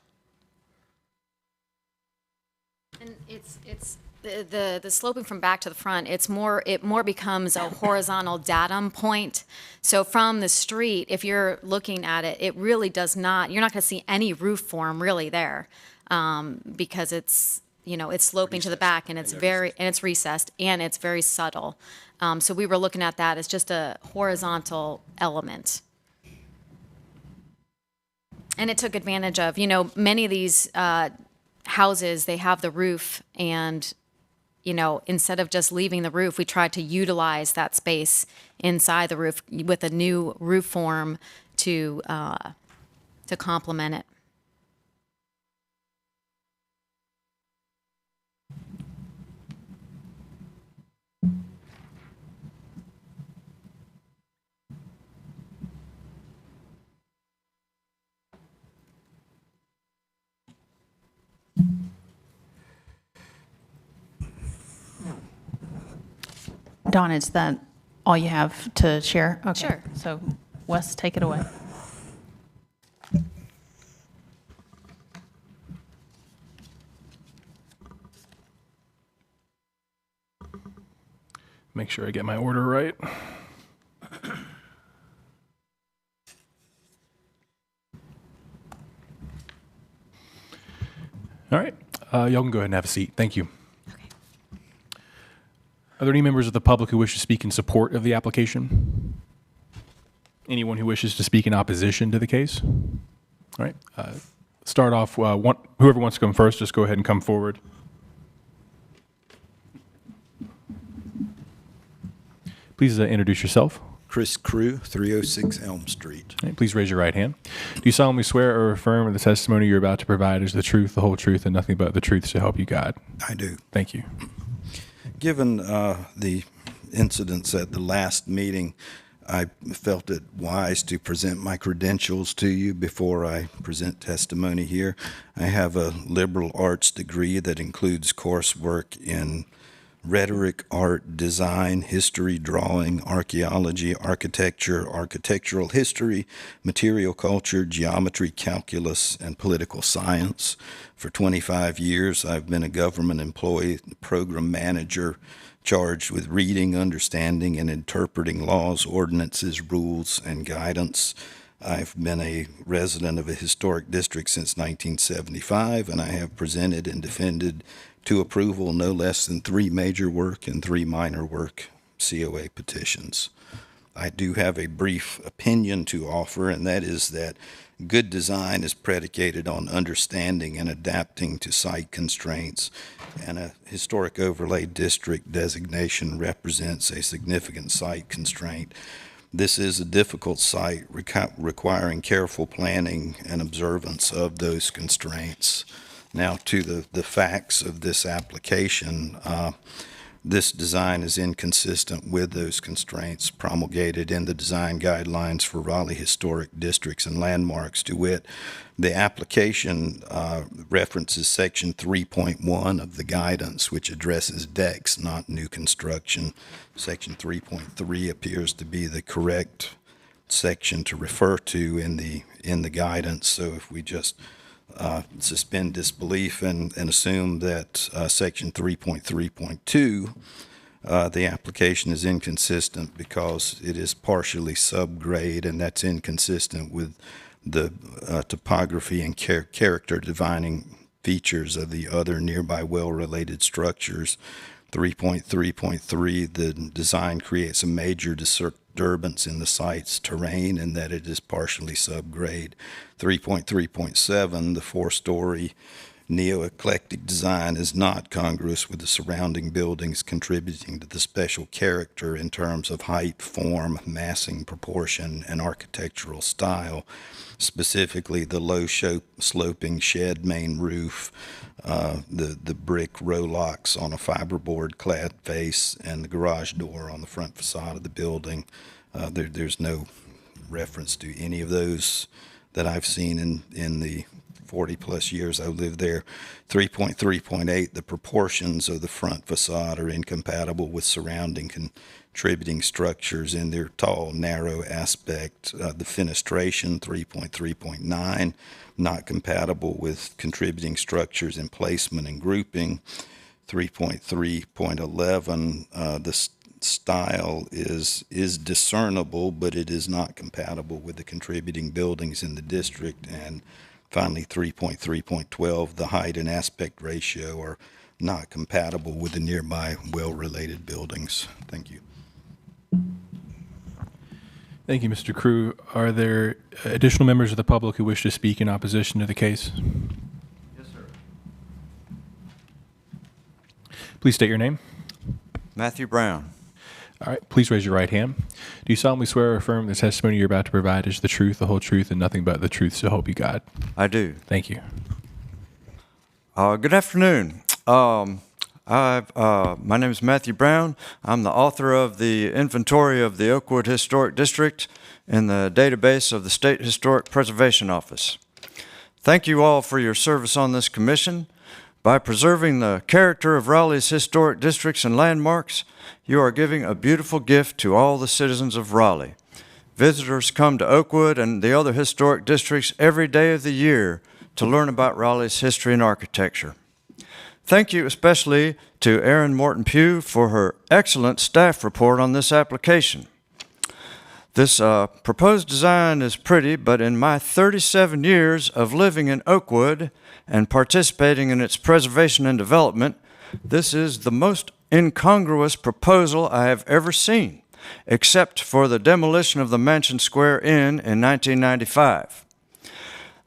And it's the sloping from back to the front, it more becomes a horizontal datum point. So from the street, if you're looking at it, it really does not, you're not going to see any roof form really there, because it's, it's sloping to the back, and it's recessed, and it's very subtle. So we were looking at that as just a horizontal element. And it took advantage of, many of these houses, they have the roof, and instead of just leaving the roof, we tried to utilize that space inside the roof with a new roof form to complement it. Dawn, is that all you have to share? Okay. Sure. So, Wes, take it away. Make sure I get my order right. All right. Y'all can go ahead and have a seat. Thank you. Are there any members of the public who wish to speak in support of the application? Anyone who wishes to speak in opposition to the case? All right. Start off, whoever wants to come first, just go ahead and come forward. Please introduce yourself. Chris Crew, 306 Elm Street. All right, please raise your right hand. Do you solemnly swear or affirm that the testimony you're about to provide is the truth, the whole truth, and nothing but the truth, so help you God? I do. Thank you. Given the incidents at the last meeting, I felt it wise to present my credentials to you before I present testimony here. I have a liberal arts degree that includes coursework in rhetoric, art, design, history, drawing, archaeology, architecture, architectural history, material culture, geometry, calculus, and political science. For 25 years, I've been a government employee, program manager, charged with reading, understanding, and interpreting laws, ordinances, rules, and guidance. I've been a resident of a historic district since 1975, and I have presented and defended to approval no less than 3 major work and 3 minor work COA petitions. I do have a brief opinion to offer, and that is that good design is predicated on understanding and adapting to site constraints, and a historic overlay district designation represents a significant site constraint. This is a difficult site requiring careful planning and observance of those constraints. Now, to the facts of this application, this design is inconsistent with those constraints promulgated in the design guidelines for Raleigh historic districts and landmarks. To wit, the application references section 3.1 of the guidance, which addresses decks, not new construction. Section 3.3 appears to be the correct section to refer to in the guidance. So if we just suspend disbelief and assume that section 3.3.2, the application is inconsistent because it is partially subgrade, and that's inconsistent with the topography and character defining features of the other nearby well-related structures. 3.3.3, the design creates a major disturbance in the site's terrain in that it is partially subgrade. 3.3.7, the four-story neo-eclectic design is not congruous with the surrounding buildings, contributing to the special character in terms of height, form, massing, proportion, and architectural style. Specifically, the low-sloping shed main roof, the brick row locks on a fiberboard clad face, and the garage door on the front facade of the building. There's no reference to any of those that I've seen in the 40-plus years I've lived there. 3.3.8, the proportions of the front facade are incompatible with surrounding contributing structures in their tall, narrow aspect. The fenestration, 3.3.9, not compatible with contributing structures in placement and grouping. 3.3.11, the style is discernible, but it is not compatible with the contributing buildings in the district. And finally, 3.3.12, the height and aspect ratio are not compatible with the nearby well-related buildings. Thank you. Thank you, Mr. Crew. Are there additional members of the public who wish to speak in opposition to the case? Yes, sir. Please state your name. Matthew Brown. All right, please raise your right hand. Do you solemnly swear or affirm the testimony you're about to provide is the truth, the whole truth, and nothing but the truth, so help you God? I do. Thank you. Good afternoon. My name is Matthew Brown. I'm the author of the inventory of the Oakwood Historic District in the database of the State Historic Preservation Office. Thank you all for your service on this commission. By preserving the character of Raleigh's historic districts and landmarks, you are giving a beautiful gift to all the citizens of Raleigh. Visitors come to Oakwood and the other historic districts every day of the year to learn about Raleigh's history and architecture. Thank you especially to Erin Morton Pugh for her excellent staff report on this application. This proposed design is pretty, but in my 37 years of living in Oakwood and participating in its preservation and development, this is the most incongruous proposal I have ever seen, except for the demolition of the Mansion Square Inn in 1995.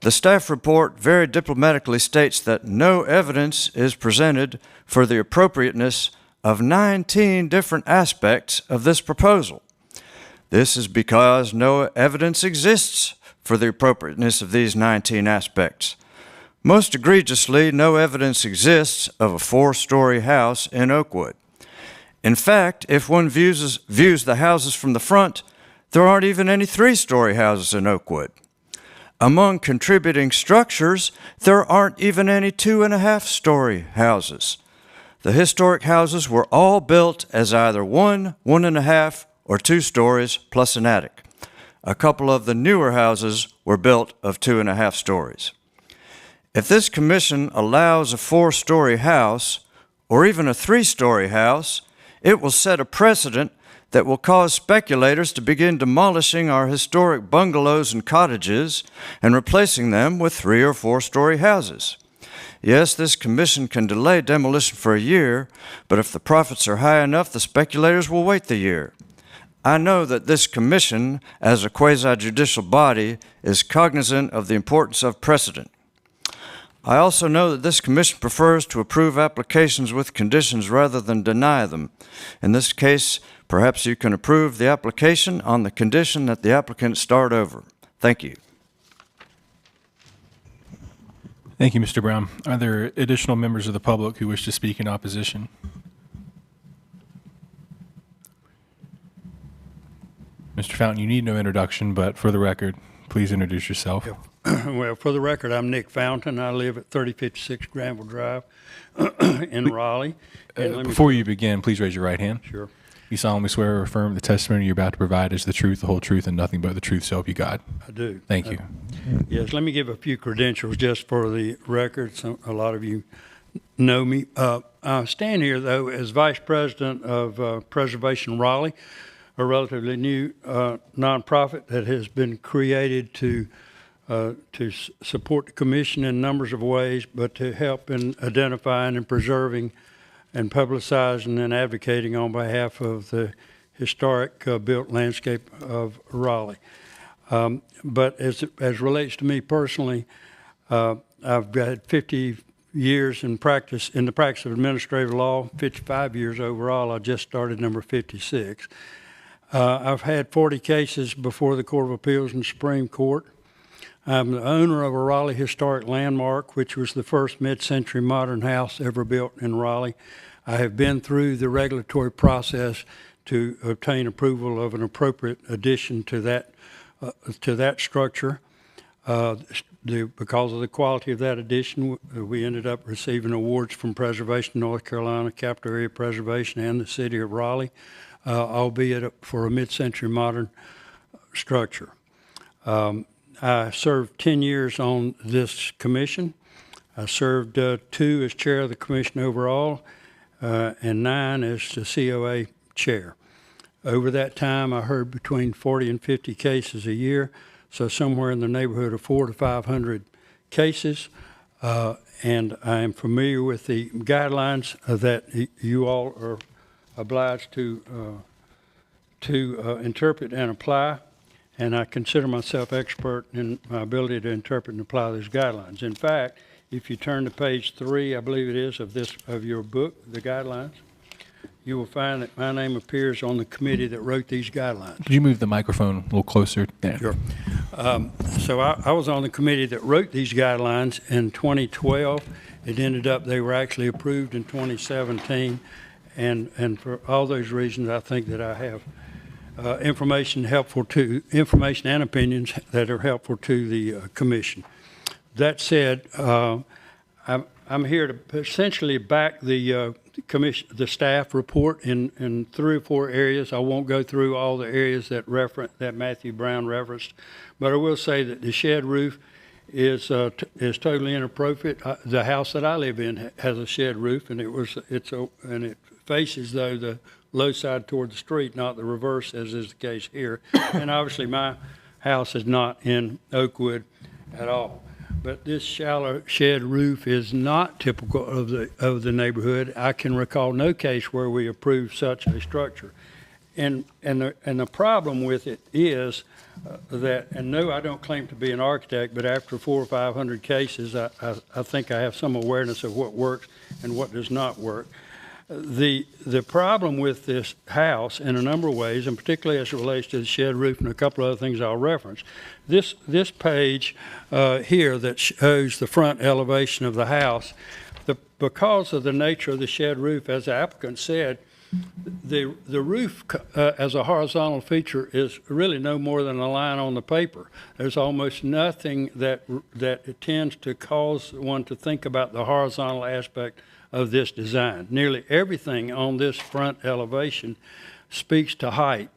The staff report very diplomatically states that no evidence is presented for the appropriateness of 19 different aspects of this proposal. This is because no evidence exists for the appropriateness of these 19 aspects. Most egregiously, no evidence exists of a four-story house in Oakwood. In fact, if one views the houses from the front, there aren't even any three-story houses in Oakwood. Among contributing structures, there aren't even any 2.5-story houses. The historic houses were all built as either 1, 1.5, or 2 stories plus an attic. A couple of the newer houses were built of 2.5 stories. If this commission allows a 4-story house, or even a 3-story house, it will set a precedent that will cause speculators to begin demolishing our historic bungalows and cottages and replacing them with 3- or 4-story houses. Yes, this commission can delay demolition for a year, but if the profits are high enough, the speculators will wait the year. I know that this commission, as a quasi-judicial body, is cognizant of the importance of precedent. I also know that this commission prefers to approve applications with conditions rather than deny them. In this case, perhaps you can approve the application on the condition that the applicant start over. Thank you. Thank you, Mr. Brown. Are there additional members of the public who wish to speak in opposition? Mr. Fountain, you need no introduction, but for the record, please introduce yourself. Well, for the record, I'm Nick Fountain. I live at 3056 Granville Drive in Raleigh. Before you begin, please raise your right hand. Sure. You solemnly swear or affirm the testimony you're about to provide is the truth, the whole truth, and nothing but the truth, so help you God. I do. Thank you. Yes, let me give a few credentials just for the record. A lot of you know me. I stand here, though, as Vice President of Preservation Raleigh, a relatively new nonprofit that has been created to support the commission in numbers of ways, but to help in identifying and preserving and publicizing and advocating on behalf of the historic built landscape of Raleigh. But as relates to me personally, I've had 50 years in the practice of administrative law, 55 years overall. I just started number 56. I've had 40 cases before the Court of Appeals and Supreme Court. I'm the owner of a Raleigh historic landmark, which was the first mid-century modern house ever built in Raleigh. I have been through the regulatory process to obtain approval of an appropriate addition to that structure. Because of the quality of that addition, we ended up receiving awards from Preservation North Carolina, Capital Area Preservation, and the City of Raleigh, albeit for a mid-century modern structure. I served 10 years on this commission. I served 2 as chair of the commission overall, and 9 as the COA chair. Over that time, I heard between 40 and 50 cases a year, so somewhere in the neighborhood of 400 to 500 cases, and I am familiar with the guidelines that you all are obliged to interpret and apply, and I consider myself expert in my ability to interpret and apply those guidelines. In fact, if you turn to page 3, I believe it is, of your book, the guidelines, you will find that my name appears on the committee that wrote these guidelines. Could you move the microphone a little closer? There. Sure. So I was on the committee that wrote these guidelines in 2012. It ended up they were actually approved in 2017, and for all those reasons, I think that I have information and opinions that are helpful to the commission. That said, I'm here to essentially back the commission, the staff report in 3 or 4 areas. I won't go through all the areas that Matthew Brown referenced, but I will say that the shed roof is totally inappropriate. The house that I live in has a shed roof, and it faces though the low side toward the street, not the reverse as is the case here. And obviously my house is not in Oakwood at all. But this shallow shed roof is not typical of the neighborhood. I can recall no case where we approved such a structure. And the problem with it is that, and no, I don't claim to be an architect, but after 400 or 500 cases, I think I have some awareness of what works and what does not work. The problem with this house in a number of ways, and particularly as it relates to the shed roof and a couple of other things I'll reference, this page here that shows the front elevation of the house, because of the nature of the shed roof, as the applicant said, the roof as a horizontal feature is really no more than a line on the paper. There's almost nothing that tends to cause one to think about the horizontal aspect of this design. Nearly everything on this front elevation speaks to height.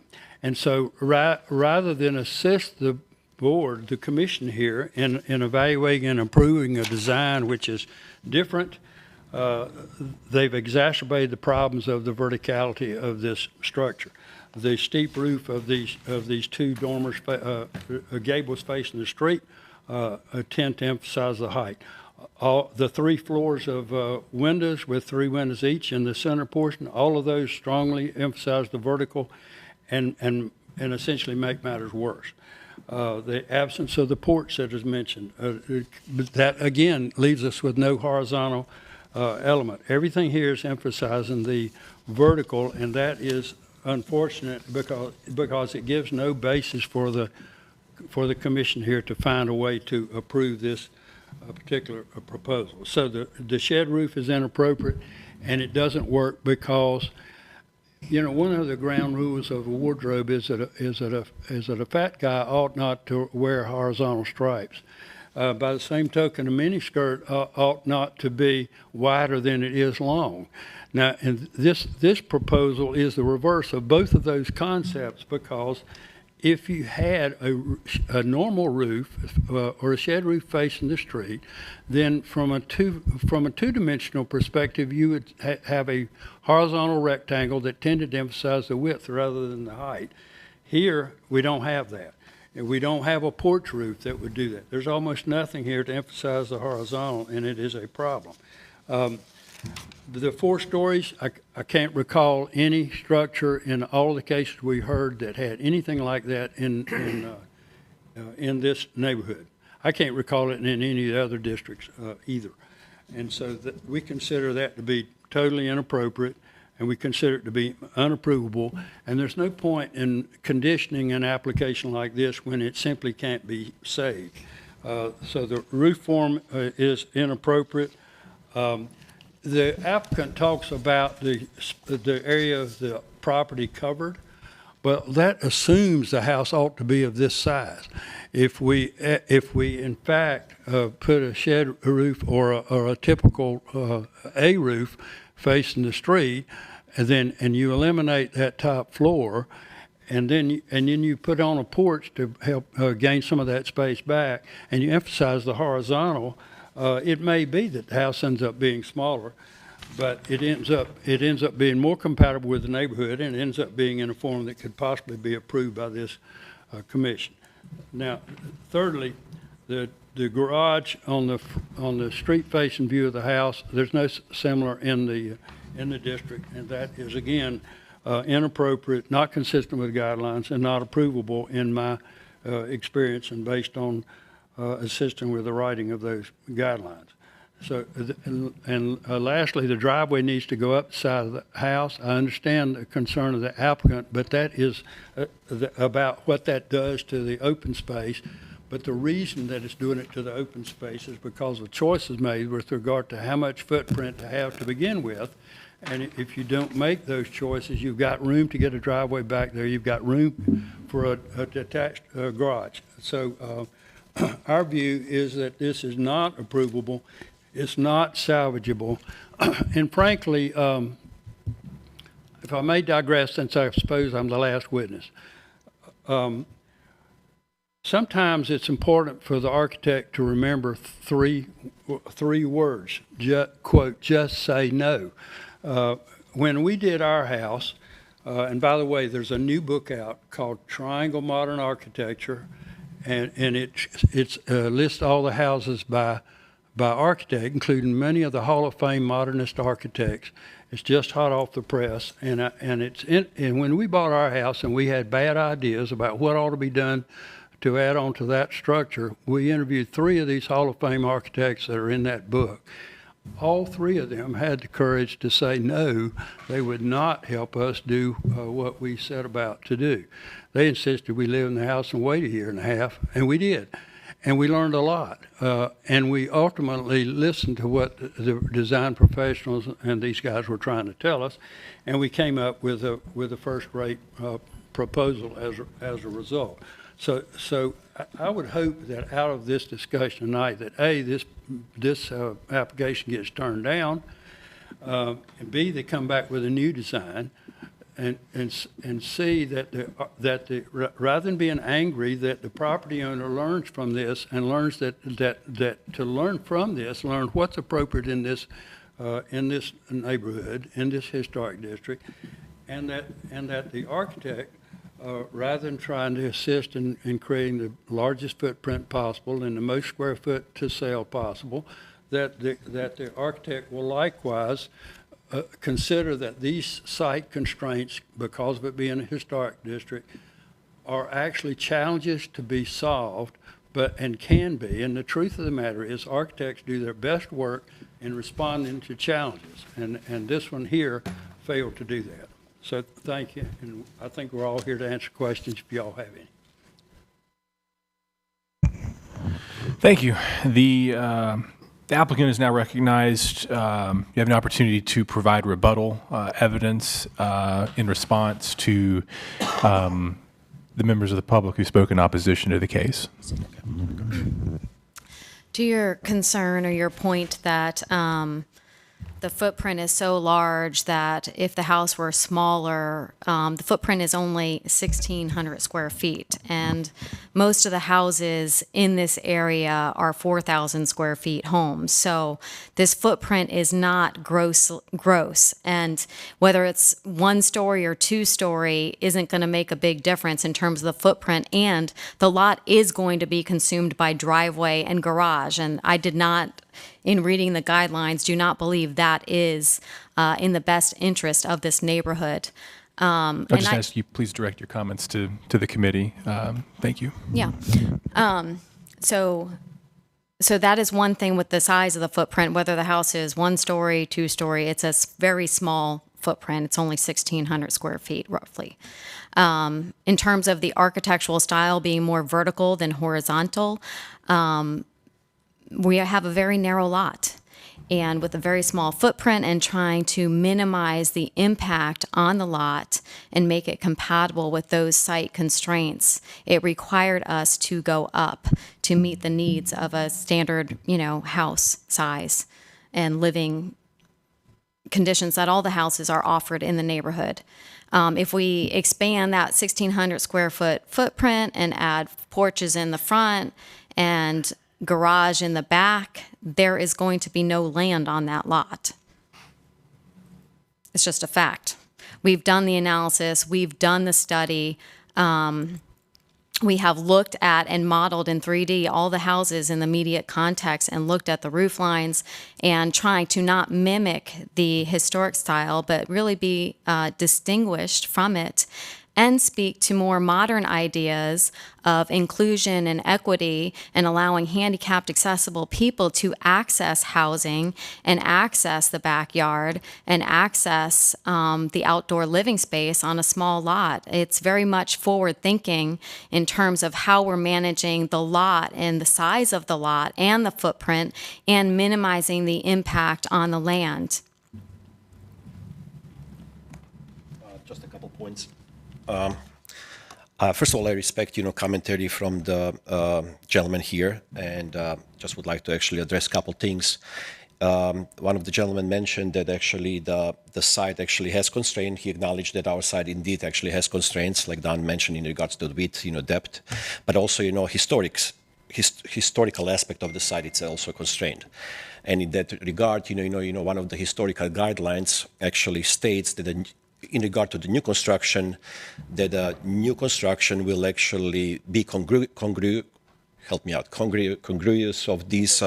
And so rather than assist the board, the commission here, in evaluating and approving a design which is different, they've exacerbated the problems of the verticality of this structure. The steep roof of these 2 dormers, gables facing the street, tend to emphasize the height. All the 3 floors of windows with 3 windows each in the center portion, all of those strongly emphasize the vertical and essentially make matters worse. The absence of the porch that is mentioned, that again leaves us with no horizontal element. Everything here is emphasizing the vertical, and that is unfortunate because it gives no basis for the commission here to find a way to approve this particular proposal. So the shed roof is inappropriate, and it doesn't work because, you know, one of the ground rules of a wardrobe is that a fat guy ought not to wear horizontal stripes. By the same token, a miniskirt ought not to be wider than it is long. Now, and this proposal is the reverse of both of those concepts, because if you had a normal roof or a shed roof facing the street, then from a two-dimensional perspective, you would have a horizontal rectangle that tended to emphasize the width rather than the height. Here, we don't have that. And we don't have a porch roof that would do that. There's almost nothing here to emphasize the horizontal, and it is a problem. The 4 stories, I can't recall any structure in all the cases we heard that had anything like that in this neighborhood. I can't recall it in any of the other districts either. And so we consider that to be totally inappropriate, and we consider it to be unapprovable. And there's no point in conditioning an application like this when it simply can't be saved. So the roof form is inappropriate. The applicant talks about the area of the property covered, but that assumes the house ought to be of this size. If we in fact put a shed roof or a typical A roof facing the street, and you eliminate that top floor, and then you put on a porch to help gain some of that space back, and you emphasize the horizontal, it may be that the house ends up being smaller, but it ends up being more compatible with the neighborhood, and it ends up being in a form that could possibly be approved by this commission. Now, thirdly, the garage on the street-facing view of the house, there's no similar in the district, and that is again inappropriate, not consistent with guidelines, and not approvable in my experience and based on assisting with the writing of those guidelines. So, lastly, the driveway needs to go up the side of the house. I understand the concern of the applicant, but that is about what that does to the open space. But the reason that it's doing it to the open space is because of choices made with regard to how much footprint to have to begin with. And if you don't make those choices, you've got room to get a driveway back there. You've got room for a detached garage. So our view is that this is not approvable. It's not salvageable. And frankly, if I may digress, since I suppose I'm the last witness, sometimes it's important for the architect to remember three words, quote, just say no. When we did our house, and by the way, there's a new book out called Triangle Modern Architecture, and it lists all the houses by architect, including many of the Hall of Fame modernist architects. It's just hot off the press, and when we bought our house and we had bad ideas about what ought to be done to add on to that structure, we interviewed 3 of these Hall of Fame architects that are in that book. All 3 of them had the courage to say no, they would not help us do what we set about to do. They insisted we live in the house and wait a year and a half, and we did. And we learned a lot. And we ultimately listened to what the design professionals and these guys were trying to tell us, and we came up with a first-rate proposal as a result. So I would hope that out of this discussion tonight that A, this application gets turned down, and B, they come back with a new design, and see that rather than being angry, that the property owner learns from this and learns that to learn from this, learn what's appropriate in this neighborhood, in this historic district, and that the architect, rather than trying to assist in creating the largest footprint possible and the most square foot to sale possible, that the architect will likewise consider that these site constraints, because of it being a historic district, are actually challenges to be solved, and can be. And the truth of the matter is architects do their best work in responding to challenges, and this one here failed to do that. So thank you, and I think we're all here to answer questions if you all have any. Thank you. The applicant is now recognized. You have an opportunity to provide rebuttal evidence in response to the members of the public who spoke in opposition to the case. To your concern or your point that the footprint is so large that if the house were smaller, the footprint is only 1,600 square feet. And most of the houses in this area are 4,000 square feet homes. So this footprint is not gross. And whether it's 1 story or 2 story isn't going to make a big difference in terms of the footprint. And the lot is going to be consumed by driveway and garage. And I did not, in reading the guidelines, do not believe that is in the best interest of this neighborhood. I'll just ask you, please direct your comments to the committee. Thank you. Yeah. So that is one thing with the size of the footprint, whether the house is 1 story, 2 story, it's a very small footprint. It's only 1,600 square feet, roughly. In terms of the architectural style being more vertical than horizontal, we have a very narrow lot. And with a very small footprint and trying to minimize the impact on the lot and make it compatible with those site constraints, it required us to go up to meet the needs of a standard, house size and living conditions that all the houses are offered in the neighborhood. If we expand that 1,600 square foot footprint and add porches in the front and garage in the back, there is going to be no land on that lot. It's just a fact. We've done the analysis, we've done the study, we have looked at and modeled in 3D all the houses in the immediate context and looked at the roof lines and trying to not mimic the historic style, but really be distinguished from it and speak to more modern ideas of inclusion and equity and allowing handicapped accessible people to access housing and access the backyard and access the outdoor living space on a small lot. It's very much forward thinking in terms of how we're managing the lot and the size of the lot and the footprint and minimizing the impact on the land. Just a couple points. First of all, I respect, commentary from the gentleman here, and just would like to actually address a couple things. One of the gentlemen mentioned that actually the site actually has constraints. He acknowledged that our site indeed actually has constraints, like Don mentioned in regards to the width, depth, but also, historical aspect of the site, it's also constrained. And in that regard, one of the historical guidelines actually states that in regard to the new construction, that the new construction will actually be congruous of these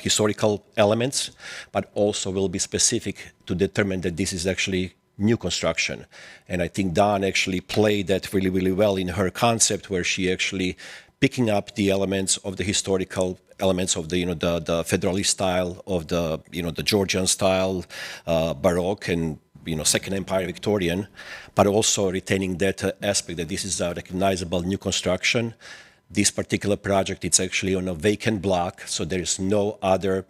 historical elements, but also will be specific to determine that this is actually new construction. And I think Dawn actually played that really, really well in her concept, where she actually picking up the elements of the historical elements of the Federalist style, of the the Georgian style, Baroque, and Second Empire Victorian, but also retaining that aspect that this is a recognizable new construction. This particular project, it's actually on a vacant block, so there is no other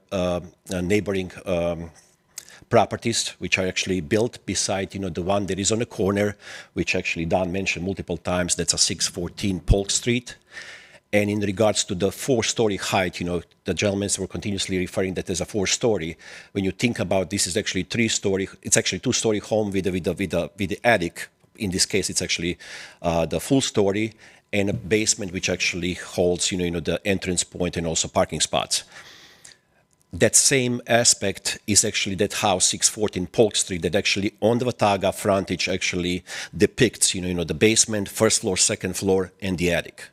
neighboring properties which are actually built beside the one that is on the corner, which actually Don mentioned multiple times. That's a 614 Polk Street. And in regards to the 4-story height, the gentlemen were continuously referring that as a 4-story. When you think about this, is actually 3-story. It's actually 2-story home with the attic. In this case, it's actually the full story and a basement which actually holds the entrance point and also parking spots. That same aspect is actually that house 614 Polk Street that actually on the Watauga frontage actually depicts the basement, first floor, second floor, and the attic.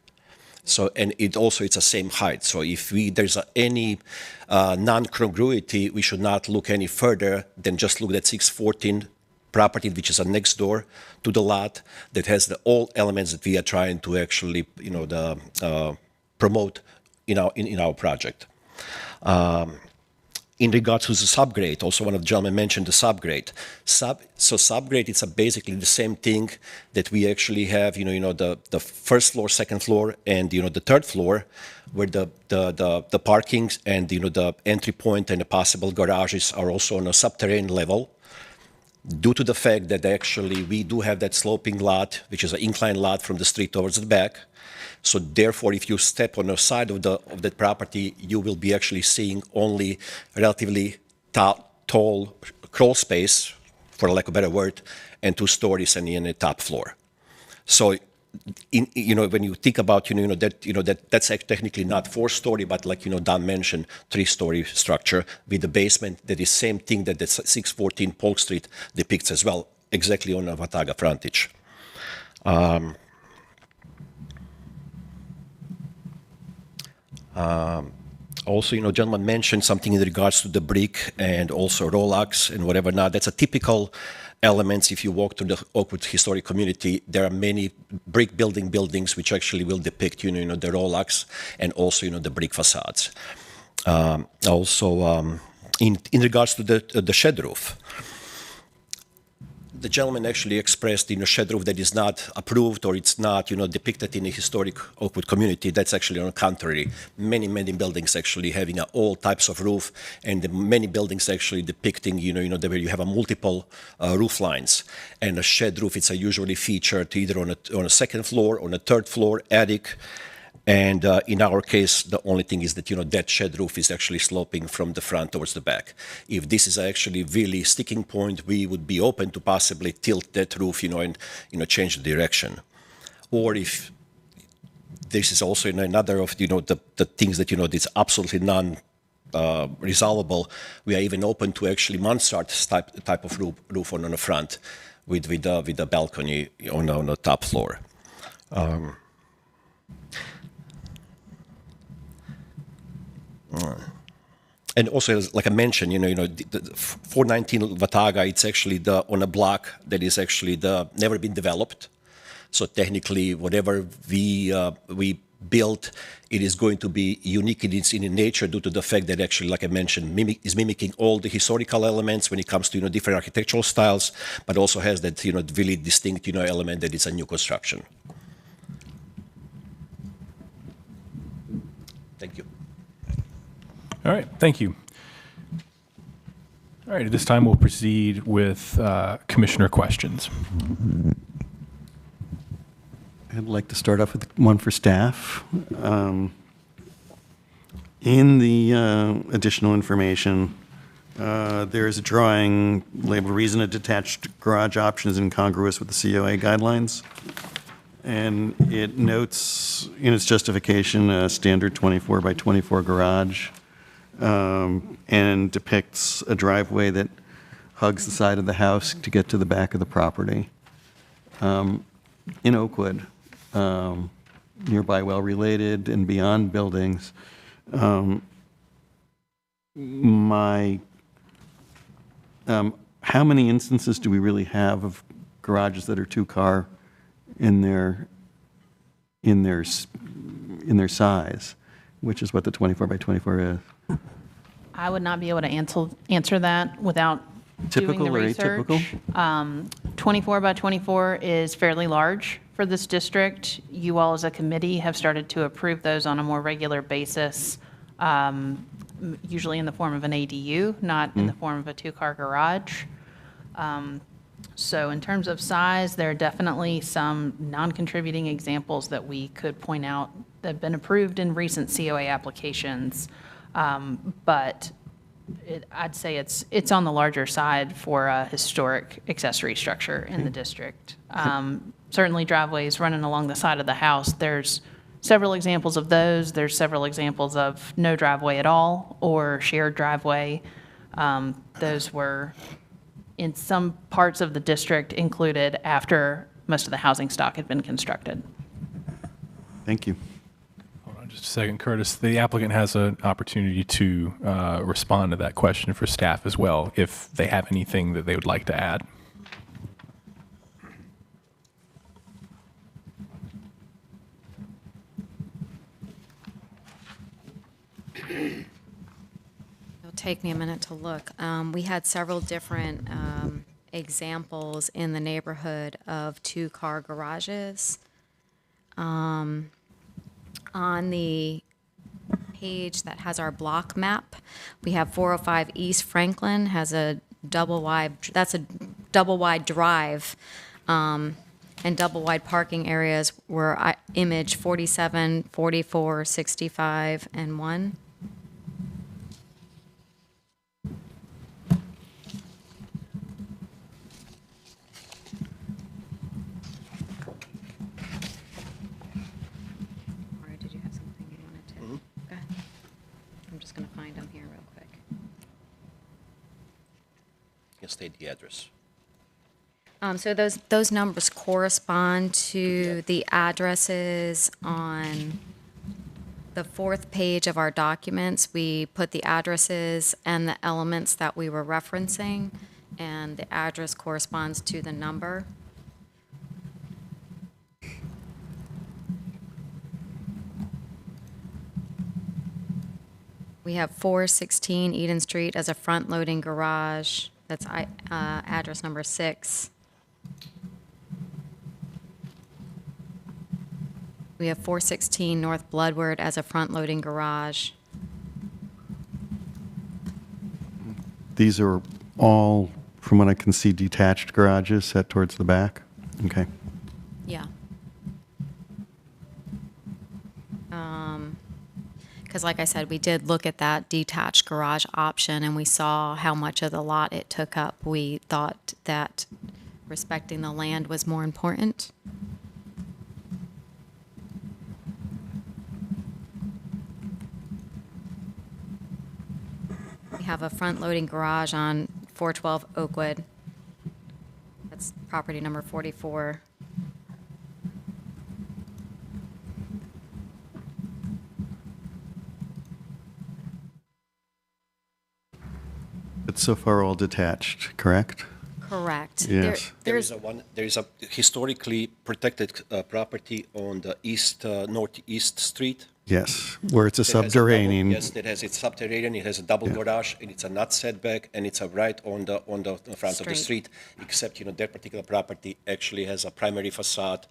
So, and it's the same height. So if there's any non-congruity, we should not look any further than just look at 614 property, which is next door to the lot that has all elements that we are trying to actually, promote in our project. In regards to the subgrade, also one of the gentlemen mentioned the subgrade. Subgrade is basically the same thing that we actually have, the first floor, second floor, and the third floor, where the parkings and the entry point and the possible garages are also on a subterranean level. Due to the fact that actually we do have that sloping lot, which is an inclined lot from the street towards the back. So therefore, if you step on the side of that property, you will be actually seeing only relatively tall crawl space, for lack of a better word, and 2 stories and in a top floor. So, when you think about, that's technically not 4-story, but like, Don mentioned, 3-story structure with the basement, that is same thing that the 614 Polk Street depicts as well, exactly on a Watauga frontage. Also, gentleman mentioned something in regards to the brick and also Rolex and whatever. Now, that's a typical elements. If you walk to the Oakwood historic community, there are many brick buildings which actually will depict, the Rolex and also, the brick facades. Also, in regards to the shed roof, the gentleman actually expressed, shed roof that is not approved or it's not, depicted in a historic Oakwood community. That's actually on the contrary. Many buildings actually having all types of roof, and many buildings actually depicting, where you have a multiple roof lines. And a shed roof, it's usually featured either on a second floor, on a third floor, attic. And in our case, the only thing is that, that shed roof is actually sloping from the front towards the back. If this is actually really sticking point, we would be open to possibly tilt that roof, and, change the direction. Or if this is also another of, the things that, it's absolutely non-resolvable, we are even open to actually mansard type of roof on the front with a balcony on the top floor. And also, like I mentioned, the 419 Watauga, it's actually on a block that is actually never been developed. So technically, whatever we built, it is going to be unique in its nature due to the fact that actually, like I mentioned, is mimicking all the historical elements when it comes to different architectural styles, but also has that really distinct element that it's a new construction. Thank you. All right, thank you. All right, at this time we'll proceed with commissioner questions. I'd like to start off with one for staff. In the additional information, there is a drawing labeled "Reason a detached garage option is incongruous with the COA guidelines." And it notes in its justification a standard 24 by 24 garage, and depicts a driveway that hugs the side of the house to get to the back of the property. In Oakwood, nearby well-related and beyond buildings, how many instances do we really have of garages that are two-car in their size, which is what the 24 by 24 is? I would not be able to answer that without doing the research. Typical? 24 by 24 is fairly large for this district. You all as a committee have started to approve those on a more regular basis, usually in the form of an ADU, not in the form of a two-car garage. So in terms of size, there are definitely some non-contributing examples that we could point out that have been approved in recent COA applications. But I'd say it's on the larger side for a historic accessory structure in the district. Certainly driveways running along the side of the house, there's several examples of those. There's several examples of no driveway at all or shared driveway. Those were in some parts of the district included after most of the housing stock had been constructed. Thank you. Hold on just a second, Curtis. The applicant has an opportunity to respond to that question for staff as well, if they have anything that they would like to add. It'll take me a minute to look. We had several different examples in the neighborhood of two-car garages. On the page that has our block map, we have 405 East Franklin has a double wide drive, and double wide parking areas were image 47, 44, 65, and 1. can state the address. So those numbers correspond to the addresses on the fourth page of our documents. We put the addresses and the elements that we were referencing, and the address corresponds to the number. We have 416 Eden Street as a front-loading garage. That's address number 6. We have 416 North Bloodward as a front-loading garage. These are all, from what I can see, detached garages set towards the back? Okay. Yeah. Because like I said, we did look at that detached garage option, and we saw how much of the lot it took up. We thought that respecting the land was more important. We have a front-loading garage on 412 Oakwood. That's property number 44. It's so far all detached, correct? Correct. Yes. There is a historically protected property on the northeast street. Yes, where it's a It has subterranean. Yes, it has it's subterranean. It has a double garage, and it's a not setback, and it's a right on the front of the street. Except that particular property actually has a primary facade,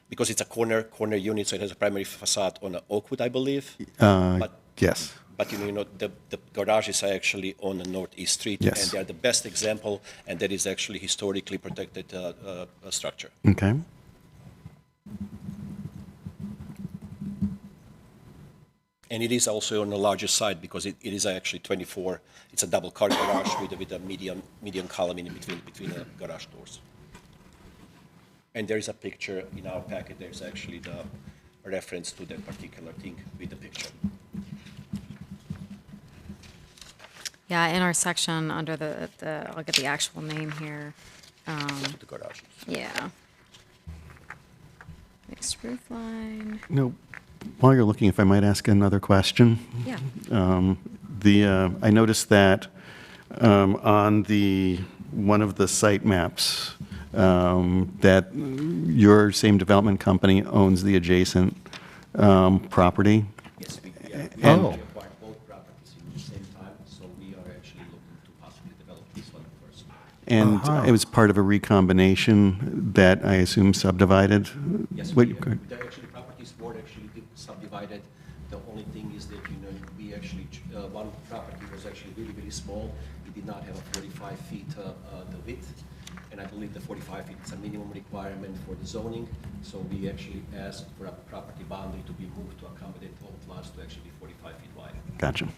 because it's a corner unit, so it has a primary facade on Oakwood, I believe. Yes. But the garages are actually on the northeast street, Yes. and they are the best example, and that is actually historically protected structure. Okay. And it is also on the larger side because it is actually 24. It's a double car garage with a median column in between the garage doors. And there is a picture in our packet. There's actually the reference to that particular thing with the picture. Yeah, in our section under the I'll get the actual name here. The garage. Yeah. Mixed roof line. No, while you're looking, if I might ask another question. Yeah. I noticed that on one of the site maps, that your same development company owns the adjacent property. Yes, we And- acquired both properties at the same time, so we are actually looking to possibly develop this one first. And it was part of a recombination that I assume subdivided? Yes, What- the actually properties were actually subdivided. The only thing is that we actually one property was actually really small. It did not have a 45 feet the width, and I believe the 45 feet is a minimum requirement for the zoning. So we actually asked for a property boundary to be moved to accommodate both lots to actually be 45 feet wide. Gotcha.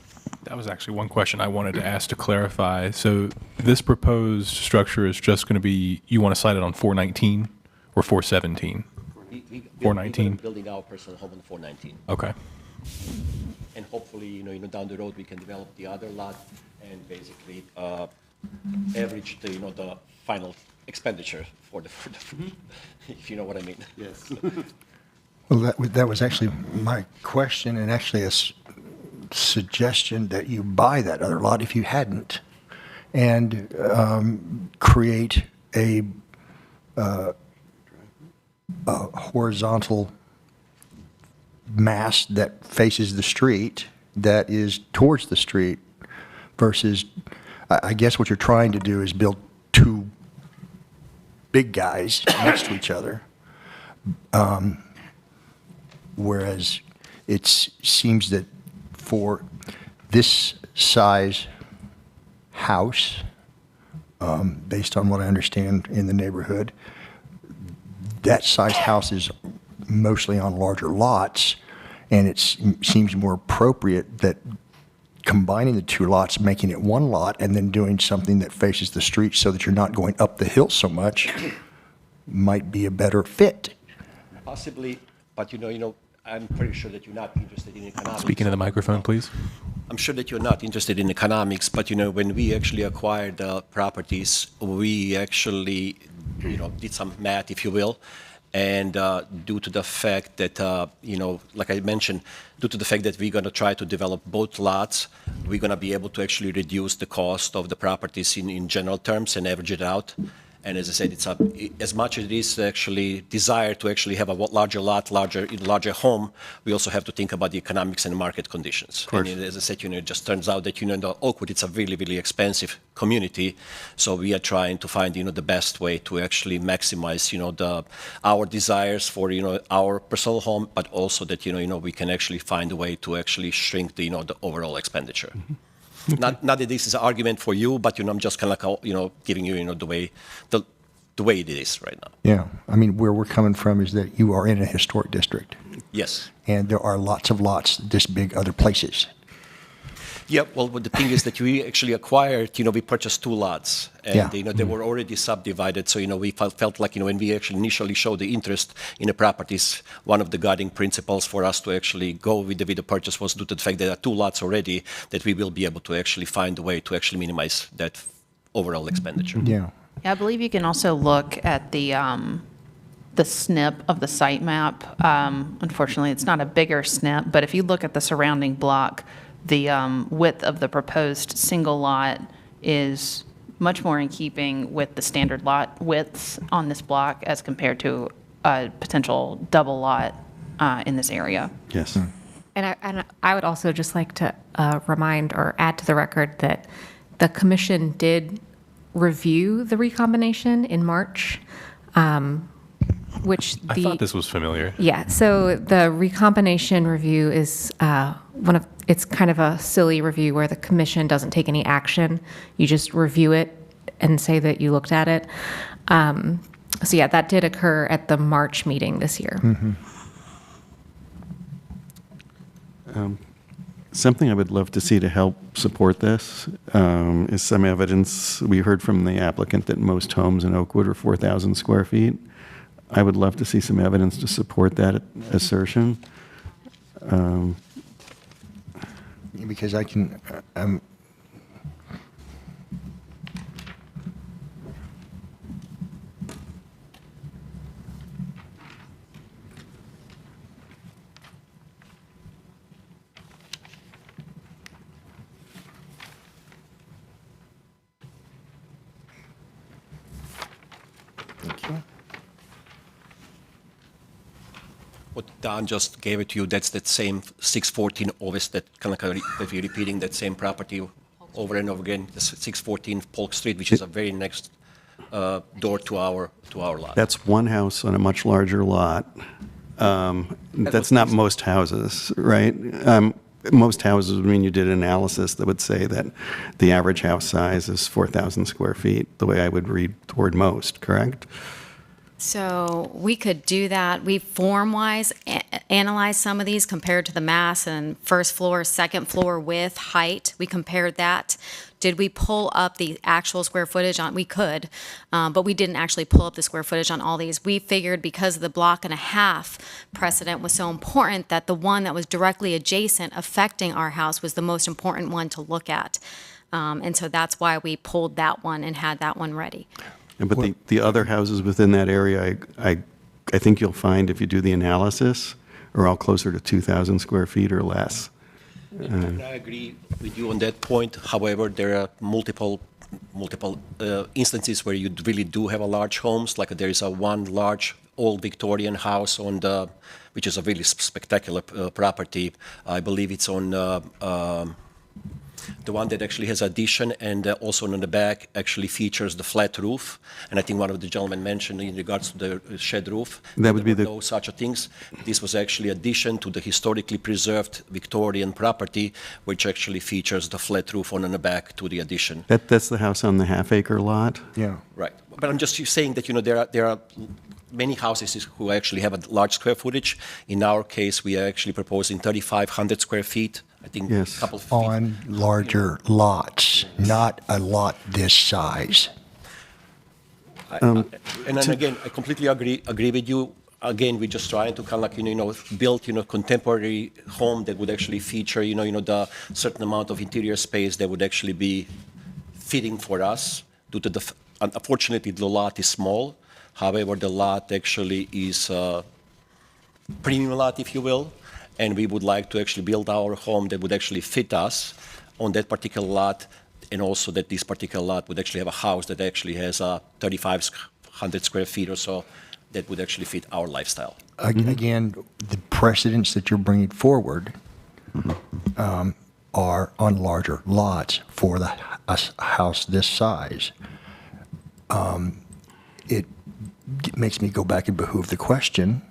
That was actually one question I wanted to ask to clarify. So this proposed structure is just going to be, you want to site it on 419 or 417? 419? We're building our personal home on 419. Okay. And hopefully, down the road, we can develop the other lot and basically average the final expenditure for the if you know what I mean. Yes. Well, that was actually my question, and actually a suggestion that you buy that other lot if you hadn't, and create a horizontal mass that faces the street, that is towards the street, versus, I guess what you're trying to do is build two big guys next to each other. Whereas it seems that for this size house, based on what I understand in the neighborhood, that size house is mostly on larger lots, and it seems more appropriate that combining the two lots, making it one lot, and then doing something that faces the street so that you're not going up the hill so much might be a better fit. Possibly, but I'm pretty sure that you're not interested in economics. Speaking to the microphone, please. I'm sure that you're not interested in economics, but when we actually acquired the properties, we actually did some math, if you will, and due to the fact that like I mentioned, due to the fact that we're going to try to develop both lots, we're going to be able to actually reduce the cost of the properties in general terms and average it out. And as I said, it's as much as it is actually desire to actually have a larger lot, larger home, we also have to think about the economics and market conditions. And as I said, it just turns out that, in the Oakwood, it's a really, really expensive community. So we are trying to find, the best way to actually maximize, our desires for, our personal home, but also that, we can actually find a way to actually shrink the, the overall expenditure. Mm-hmm. Not that this is an argument for you, but I'm just kind of like giving you the way it is right now. Yeah, I mean, where we're coming from is that you are in a historic district. Yes. And there are lots of lots this big other places. Yeah, well, the thing is that we actually acquired, we purchased 2 lots, and they were already subdivided. So we felt like when we actually initially showed the interest in the properties, one of the guiding principles for us to actually go with the purchase was due to the fact that there are 2 lots already, that we will be able to actually find a way to actually minimize that overall expenditure. Yeah. Yeah, I believe you can also look at the SNP of the site map. Unfortunately, it's not a bigger SNP, but if you look at the surrounding block, the width of the proposed single lot is much more in keeping with the standard lot widths on this block as compared to a potential double lot in this area. Yes. And I would also just like to remind or add to the record that the commission did review the recombination in March, which I thought this was familiar. Yeah, so the recombination review is it's kind of a silly review where the commission doesn't take any action. You just review it and say that you looked at it. So yeah, that did occur at the March meeting this year. Mm-hmm. Something I would love to see to help support this is some evidence. We heard from the applicant that most homes in Oakwood are 4,000 square feet. I would love to see some evidence to support that assertion. Because I can, What Don just gave it to you, that's that same 614 Ovis, that kind of that we're repeating that same property over and over again. The 614 Polk Street, which is a very next door to our lot. That's one house on a much larger lot. That's not most houses, right? Most houses, you did an analysis that would say that the average house size is 4,000 square feet, the way I would read toward most, correct? So we could do that. We form-wise analyzed some of these compared to the mass and first floor, second floor width, height. We compared that. Did we pull up the actual square footage on? We could, but we didn't actually pull up the square footage on all these. We figured because the block and a half precedent was so important that the one that was directly adjacent affecting our house was the most important one to look at. And so that's why we pulled that one and had that one ready. But the other houses within that area, I think you'll find if you do the analysis, are all closer to 2,000 square feet or less. I agree with you on that point. However, there are multiple instances where you really do have a large homes. Like there is one large old Victorian house which is a really spectacular property. I believe it's on the one that actually has addition, and also on the back actually features the flat roof. And I think one of the gentlemen mentioned in regards to the shed roof, that would be no such a things. This was actually addition to the historically preserved Victorian property, which actually features the flat roof on the back to the addition. That's the house on the half-acre lot? Yeah. Right. But I'm just saying that there are many houses who actually have a large square footage. In our case, we are actually proposing 3,500 square feet. I think yes. A couple of feet. On larger lots, not a lot this size. And then again, I completely agree with you. again, we're just trying to kind of like, build, contemporary home that would actually feature, the certain amount of interior space that would actually be fitting for us due to the, unfortunately, the lot is small. However, the lot actually is a premium lot, if you will, and we would like to actually build our home that would actually fit us on that particular lot, and also that this particular lot would actually have a house that actually has 3,500 square feet or so that would actually fit our lifestyle. Again, the precedents that you're bringing forward are on larger lots for a house this size. It makes me go back and behoove the question,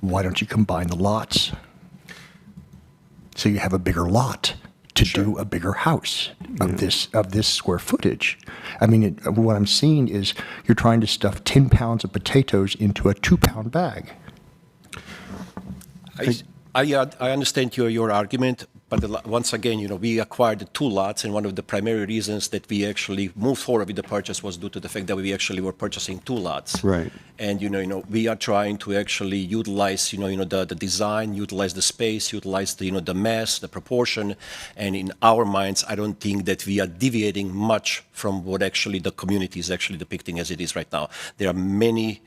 why don't you combine the lots so you have a bigger lot to do a bigger house of this square footage? I mean, what I'm seeing is you're trying to stuff 10 pounds of potatoes into a 2-pound bag. I understand your argument, but once again, we acquired the 2 lots, and one of the primary reasons that we actually moved forward with the purchase was due to the fact that we actually were purchasing 2 lots. Right. And we are trying to actually utilize, the design, utilize the space, utilize the mass, the proportion, and in our minds, I don't think that we are deviating much from what actually the community is actually depicting as it is right now. There are many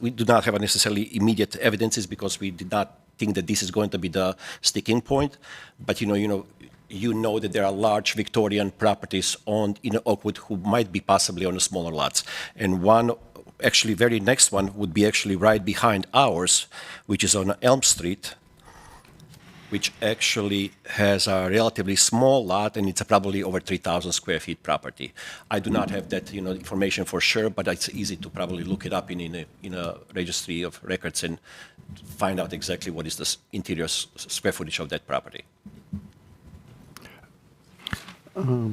we do not have necessarily immediate evidences because we did not think that this is going to be the sticking point, but you know that there are large Victorian properties owned in Oakwood who might be possibly on the smaller lots, and one actually very next one would be actually right behind ours, which is on Elm Street, which actually has a relatively small lot, and it's probably over 3,000 square feet property. I do not have that information for sure, but it's easy to probably look it up in a registry of records and find out exactly what is the interior square footage of that property.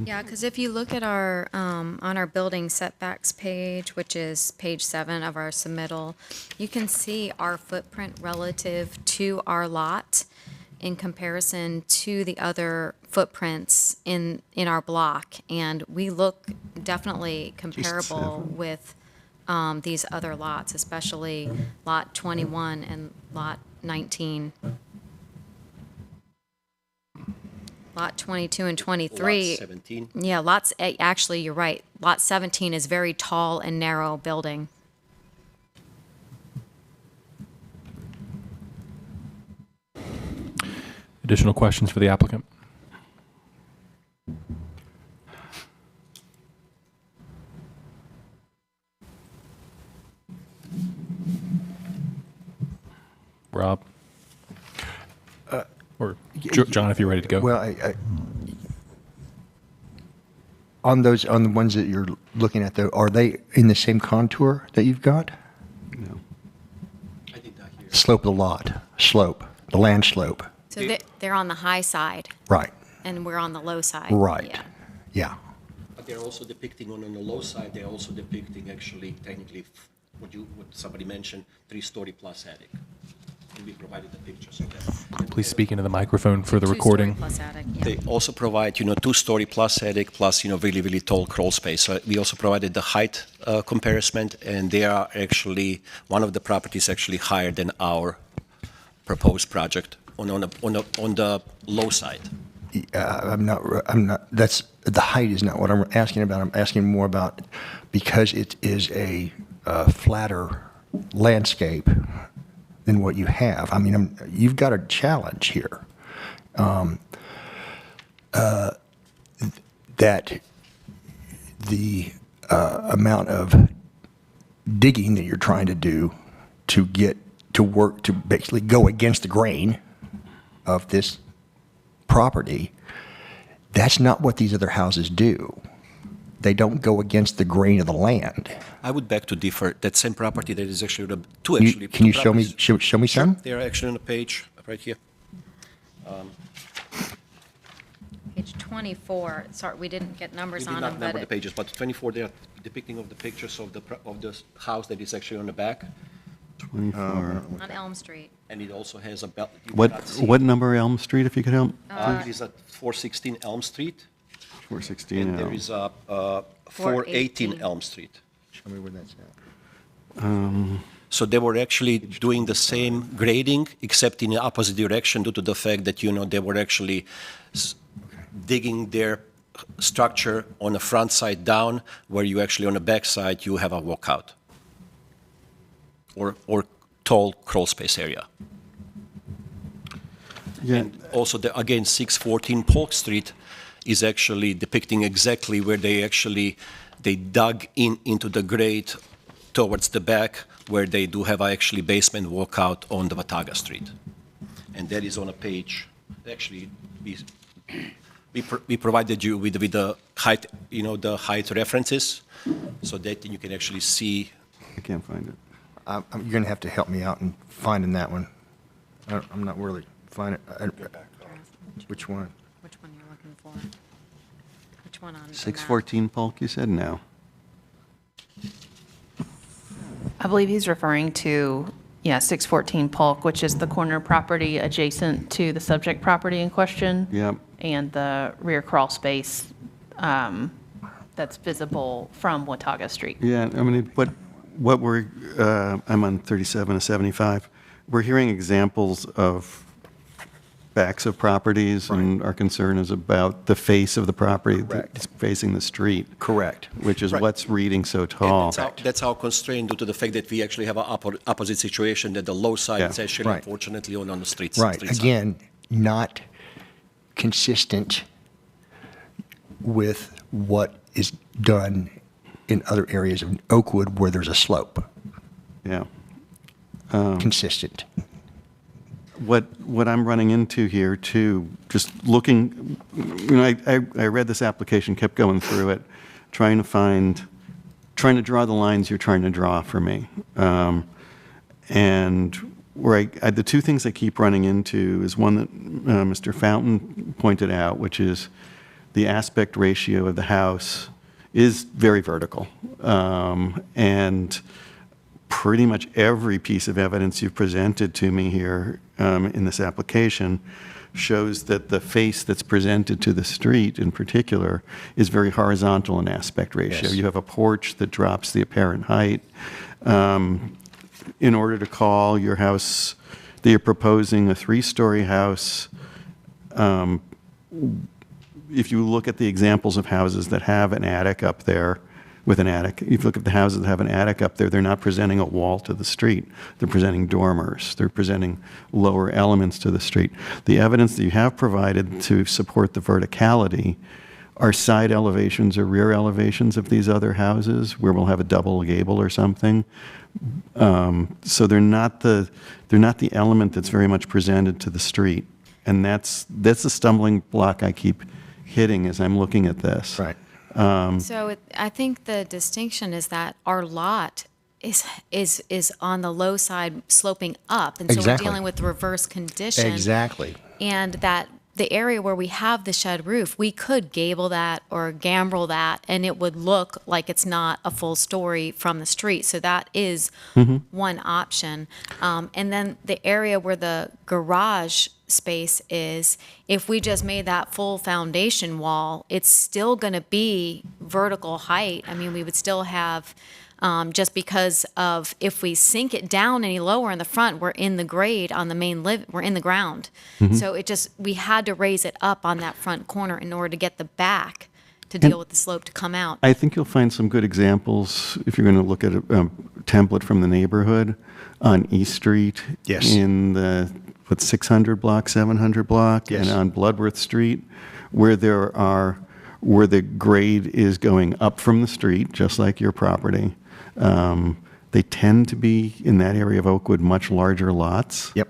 Yeah, because if you look at our, on our building setbacks page, which is page 7 of our submittal, you can see our footprint relative to our lot in comparison to the other footprints in our block. And we look definitely comparable with these other lots, especially Lot 21 and Lot 19. Lot 22 and 23. Lot 17. Yeah, actually, you're right. Lot 17 is very tall and narrow building. Additional questions for the applicant? Rob? Or John, if you're ready to go. Well, on the ones that you're looking at, though, are they in the same contour that you've got? No. I did not hear. Slope of the lot, the land slope. So they're on the high side. Right. And we're on the low side. Right. Yeah. But they're also depicting on the low side, they're also depicting actually technically what somebody mentioned, 3-story plus attic. And we provided the pictures of that. Please speak into the microphone for the recording. 2-story plus attic, yeah. They also provide, 2-story plus attic plus, really, really tall crawl space. So we also provided the height comparison, and they are actually, one of the properties actually higher than our proposed project on the low side. I'm not, that's, the height is not what I'm asking about. I'm asking more about, because it is a flatter landscape than what you have. I mean, you've got a challenge here. That the amount of digging that you're trying to do to get to work to basically go against the grain of this property, that's not what these other houses do. They don't go against the grain of the land. I would beg to differ. That same property that is actually Can you show me some? Sure. They're actually on the page right here. Page 24. Sorry, we didn't get numbers We on did them, not number but the pages, but 24 they are depicting of the pictures of the house that is actually on the back. 24. on Elm Street. And it also has a belt. What number Elm Street, if you could help? It is at 416 Elm Street. 416 And there Elm. is a 418 Elm Street. Show me where that's at. So they were actually doing the same grading, except in the opposite direction due to the fact that, they were actually digging their structure on the front side down, where you actually on the back side, you have a walkout or tall crawl space area. Yeah. And also, again, 614 Polk Street is actually depicting exactly where they dug into the grade towards the back, where they do have actually basement walkout on the Watauga Street. And that is on a page, actually, we provided you with the height, the height references, so that you can actually see. I can't find it. You're going to have to help me out in finding that one. I'm not really finding it. Which one? Which one you're looking for? Which one on the map? 614 Polk, you said? No. I believe he's referring to, 614 Polk, which is the corner property adjacent to the subject property in question. Yep. And the rear crawl space that's visible from Watauga Street. Yeah, I mean, what we're, I'm on 37 to 75. We're hearing examples of backs of properties, and our concern is about the face of the property that's facing the street. Correct. Which is what's reading so tall. That's our constraint due to the fact that we actually have an opposite situation, that the low side is actually, unfortunately, on the streets. Right. Street side. Again, not consistent with what is done in other areas of Oakwood where there's a slope. Yeah. Consistent. What I'm running into here too, just looking, I read this application, kept going through it, trying to draw the lines you're trying to draw for me. And where the two things I keep running into is one that Mr. Fountain pointed out, which is the aspect ratio of the house is very vertical. And pretty much every piece of evidence you've presented to me here in this application shows that the face that's presented to the street in particular is very horizontal in aspect ratio. Yes. You have a porch that drops the apparent height. In order to call your house that you're proposing a 3-story house, if you look at the examples of houses that have an attic up there, with an attic. If you look at the houses that have an attic up there, they're not presenting a wall to the street. They're presenting dormers. They're presenting lower elements to the street. The evidence that you have provided to support the verticality are side elevations or rear elevations of these other houses where we'll have a double gable or something. So they're not the element that's very much presented to the street. And that's a stumbling block I keep hitting as I'm looking at this. Right. I think the distinction is that our lot is on the low side sloping up. And so Exactly. we're dealing with reverse condition. Exactly. And that the area where we have the shed roof, we could gable that or gambrel that, and it would look like it's not a full story from the street. So that is one option. And then the area where the garage space is, if we just made that full foundation wall, it's still going to be vertical height. I mean, we would still have, just because of if we sink it down any lower in the front, we're in the grade on the main we're in the ground. So we had to raise it up on that front corner in order to get the back to deal with the slope to come out. I think you'll find some good examples if you're going to look at a template from the neighborhood on East Street. Yes. In the 600 block, 700 block, Yes. and on Bloodworth Street, where the grade is going up from the street, just like your property. They tend to be, in that area of Oakwood, much larger lots. Yep.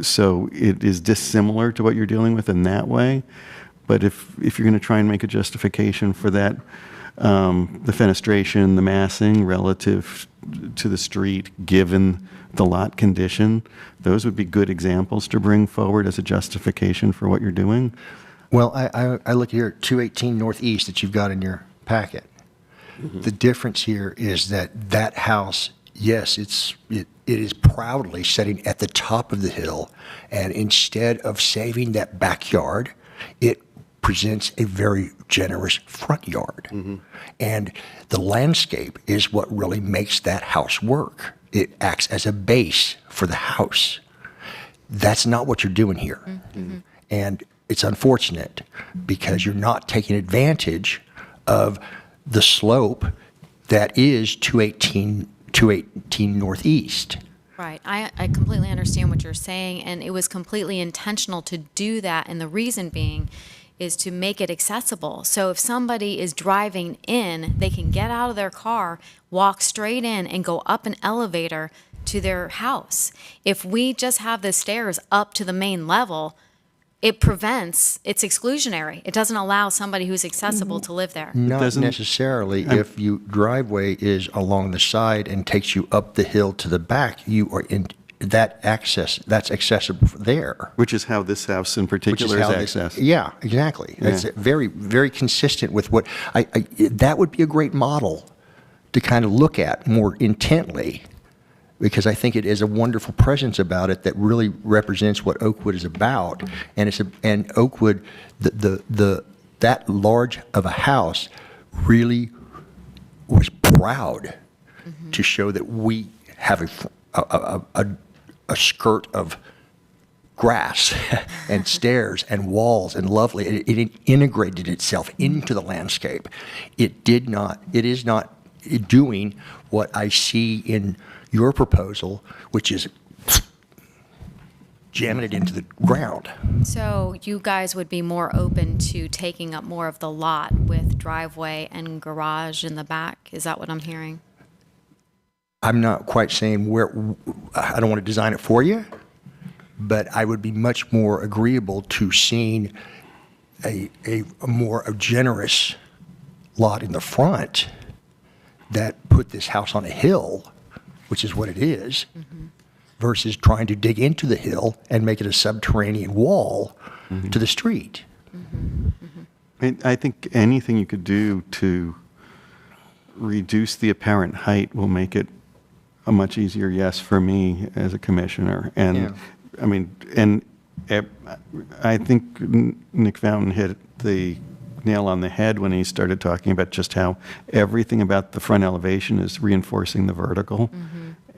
So it is dissimilar to what you're dealing with in that way. But if you're going to try and make a justification for that, the fenestration, the massing relative to the street, given the lot condition, those would be good examples to bring forward as a justification for what you're doing. Well, I look here at 218 Northeast that you've got in your packet. The difference here is that house, yes, it is proudly sitting at the top of the hill, and instead of saving that backyard, it presents a very generous front yard. And the landscape is what really makes that house work. It acts as a base for the house. That's not what you're doing here. And it's unfortunate because you're not taking advantage of the slope that is 218 Northeast. Right. I completely understand what you're saying, and it was completely intentional to do that, and the reason being is to make it accessible. So if somebody is driving in, they can get out of their car, walk straight in, and go up an elevator to their house. If we just have the stairs up to the main level, it's exclusionary. It doesn't allow somebody who's accessible to live there. Not necessarily. If your driveway is along the side and takes you up the hill to the back, you are in that access, that's accessible there. Which is how this house in particular is accessed. Yeah, exactly. That's very, very consistent with what that would be a great model to kind of look at more intently, because I think it is a wonderful presence about it that really represents what Oakwood is about. And Oakwood, that large of a house really was proud to show that we have a skirt of grass and stairs and walls and lovely. It integrated itself into the landscape. It is not doing what I see in your proposal, which is jamming it into the ground. So you guys would be more open to taking up more of the lot with driveway and garage in the back? Is that what I'm hearing? I'm not quite saying I don't want to design it for you, but I would be much more agreeable to seeing a more generous lot in the front that put this house on a hill, which is what it is, versus trying to dig into the hill and make it a subterranean wall to the street. I think anything you could do to reduce the apparent height will make it a much easier yes for me as a commissioner. And I mean, and I think Nick Fountain hit the nail on the head when he started talking about just how everything about the front elevation is reinforcing the vertical.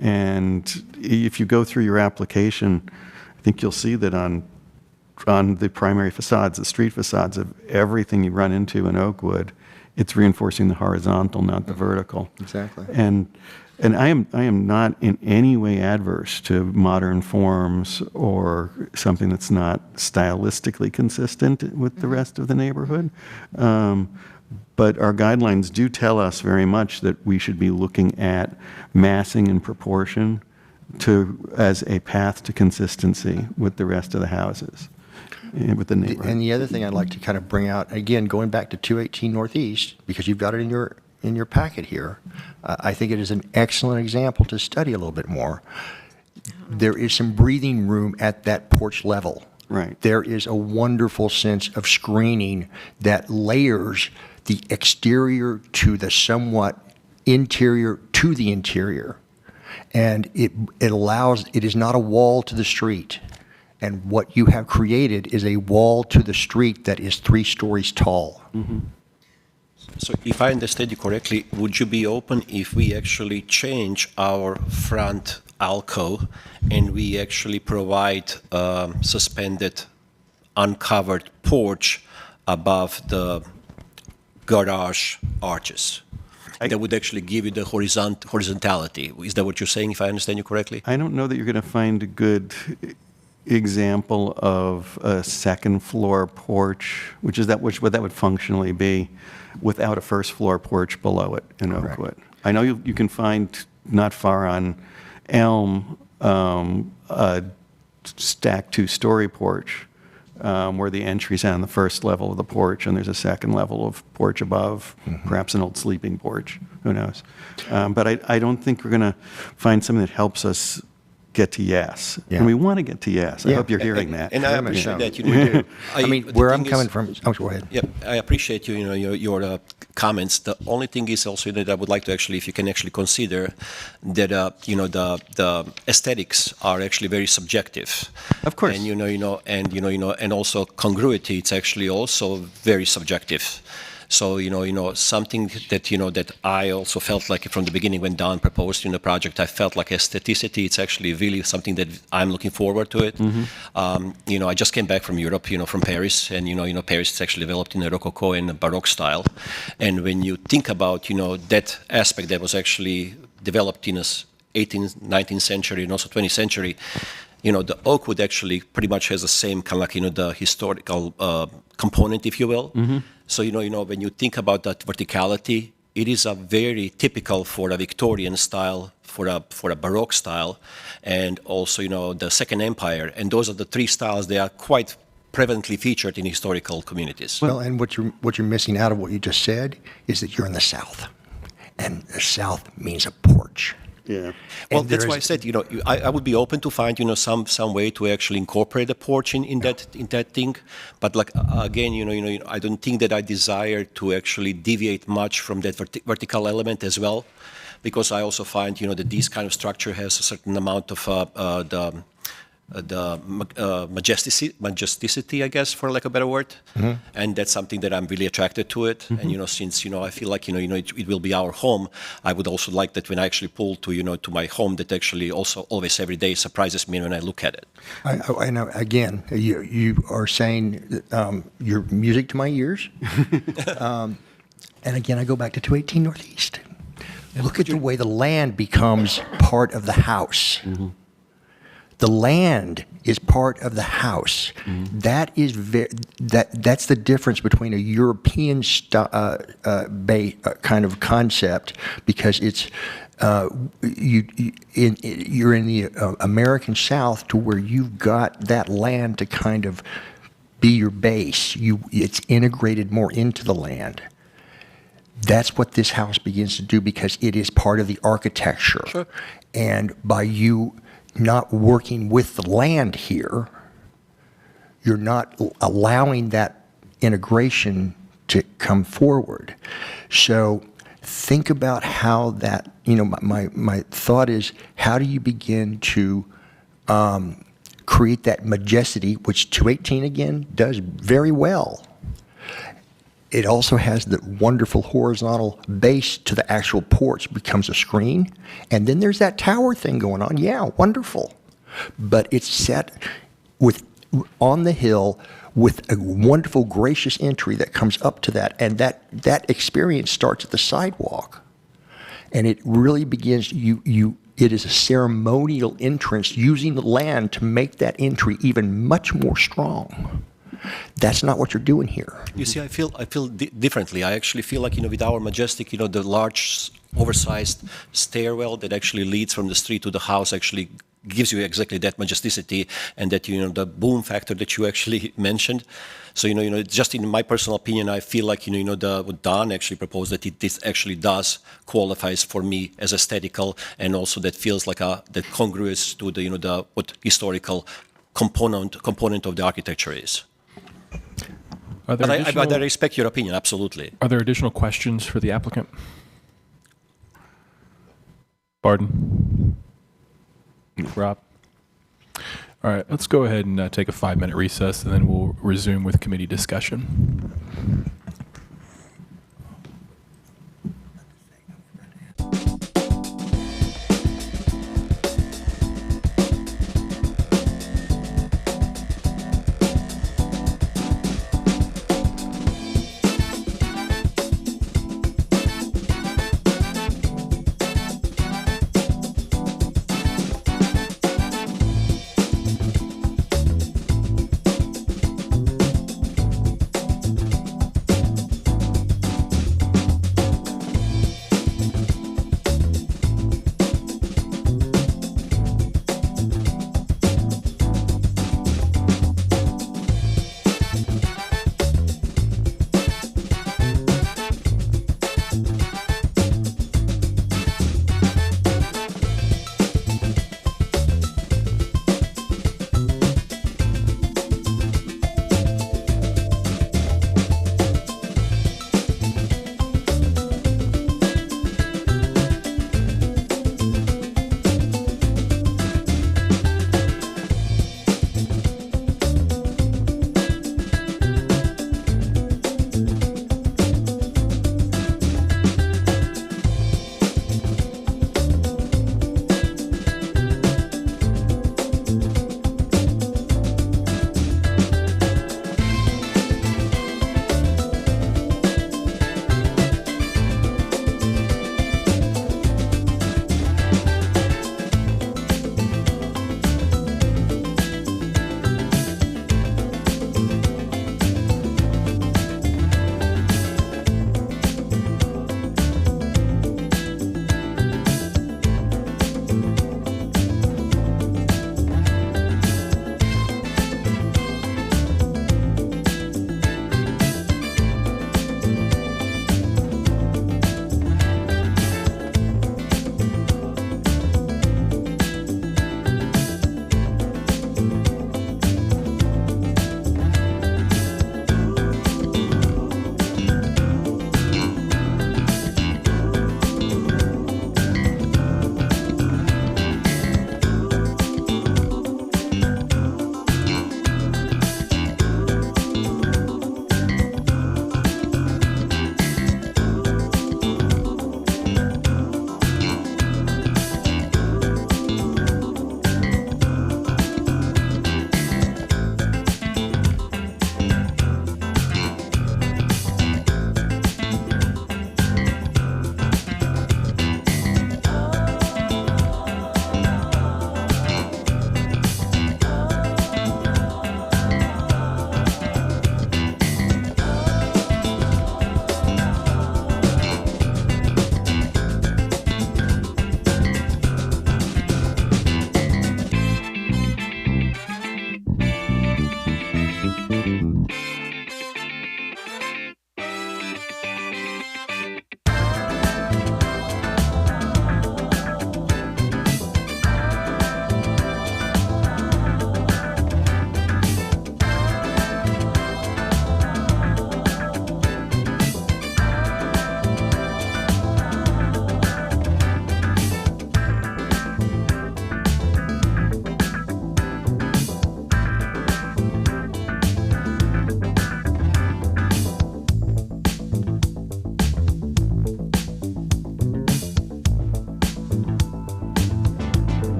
And if you go through your application, I think you'll see that on the primary facades, the street facades of everything you run into in Oakwood, it's reinforcing the horizontal, not the vertical. Exactly. And I am not in any way adverse to modern forms or something that's not stylistically consistent with the rest of the neighborhood. But our guidelines do tell us very much that we should be looking at massing in proportion as a path to consistency with the rest of the houses, with the neighborhood. And the other thing I'd like to kind of bring out, again, going back to 218 Northeast, because you've got it in your packet here, I think it is an excellent example to study a little bit more. There is some breathing room at that porch level. Right. There is a wonderful sense of screening that layers the exterior to the somewhat interior to the interior. And it is not a wall to the street. And what you have created is a wall to the street that is 3 stories tall. So if I understand you correctly, would you be open if we actually change our front alcove and we actually provide suspended, uncovered porch above the garage arches? That would actually give you the horizontality. Is that what you're saying, if I understand you correctly? I don't know that you're going to find a good example of a second floor porch, what that would functionally be, without a first floor porch below it in Oakwood. I know you can find not far on Elm a stacked 2-story porch where the entry's on the first level of the porch and there's a second level of porch above, perhaps an old sleeping porch, who knows. But I don't think we're going to find something that helps us get to yes. Yeah. And we want to get to yes. I Yeah. hope you're hearing that. And I Very much appreciate so. that. You We know, do. I mean, the where I'm thing coming is- from, oh, go ahead. Yep, I appreciate your comments. The only thing is also that I would like to actually, if you can actually consider that the aesthetics are actually very subjective. Of course. And and also congruity. It's actually also very subjective. So something that that I also felt like from the beginning when Don proposed the project, I felt like aestheticity. It's actually really something that I'm looking forward to it. I just came back from Europe, from Paris, and Paris is actually developed in a Rococo and Baroque style. And when you think about that aspect that was actually developed in the 18th, 19th century and also 20th century. The oak wood actually pretty much has the same kind of like, the historical component, if you will. So, when you think about that verticality, it is a very typical for a Victorian style, for a Baroque style, and also, the Second Empire. And those are the three styles. They are quite prevalently featured in historical communities. Well, and what you're missing out of what you just said is that you're in the South, and the South means a porch. Yeah. Well, And that's there why I is- said, I would be open to find, some way to actually incorporate the porch in that thing. But like again, I don't think that I desire to actually deviate much from that vertical element as well, because I also find, that this kind of structure has a certain amount of majesticity, I guess, for lack of a better word, and that's something that I'm really attracted to it. And since I feel like it will be our home, I would also like that when I actually pull to to my home, that actually also always every day surprises me when I look at it. I know. Again, you are saying you're music to my ears. And again, I go back to 218 Northeast. Look at the way the land becomes part of the house. The land is part of the house. That is that's the difference between a European kind of concept, because it's you're in the American South, to where you've got that land to kind of be your base. It's integrated more into the land. That's what this house begins to do, because it is part of the architecture. Sure. And by you not working with the land here, you're not allowing that integration to come forward. So think about how that, my thought is, how do you begin to create that majesty, which 218 again does very well. It also has the wonderful horizontal base to the actual porch, becomes a screen. And then there's that tower thing going on. Yeah, wonderful. But it's set on the hill with a wonderful, gracious entry that comes up to that. And that experience starts at the sidewalk. And it really begins, it is a ceremonial entrance using the land to make that entry even much more strong. That's not what you're doing here. You see, I feel differently. I actually feel like, with our majestic, the large, oversized stairwell that actually leads from the street to the house actually gives you exactly that majesticity and that, the boom factor that you actually mentioned. So, just in my personal opinion, I feel like, what Don actually proposed, that this actually does qualifies for me as aesthetical, and also that feels like that congruous to the what historical component of the architecture is. But I respect your opinion, absolutely. Are there additional questions for the applicant? Barden? Rob? All right, let's go ahead and take a 5-minute recess, and then we'll resume with committee discussion.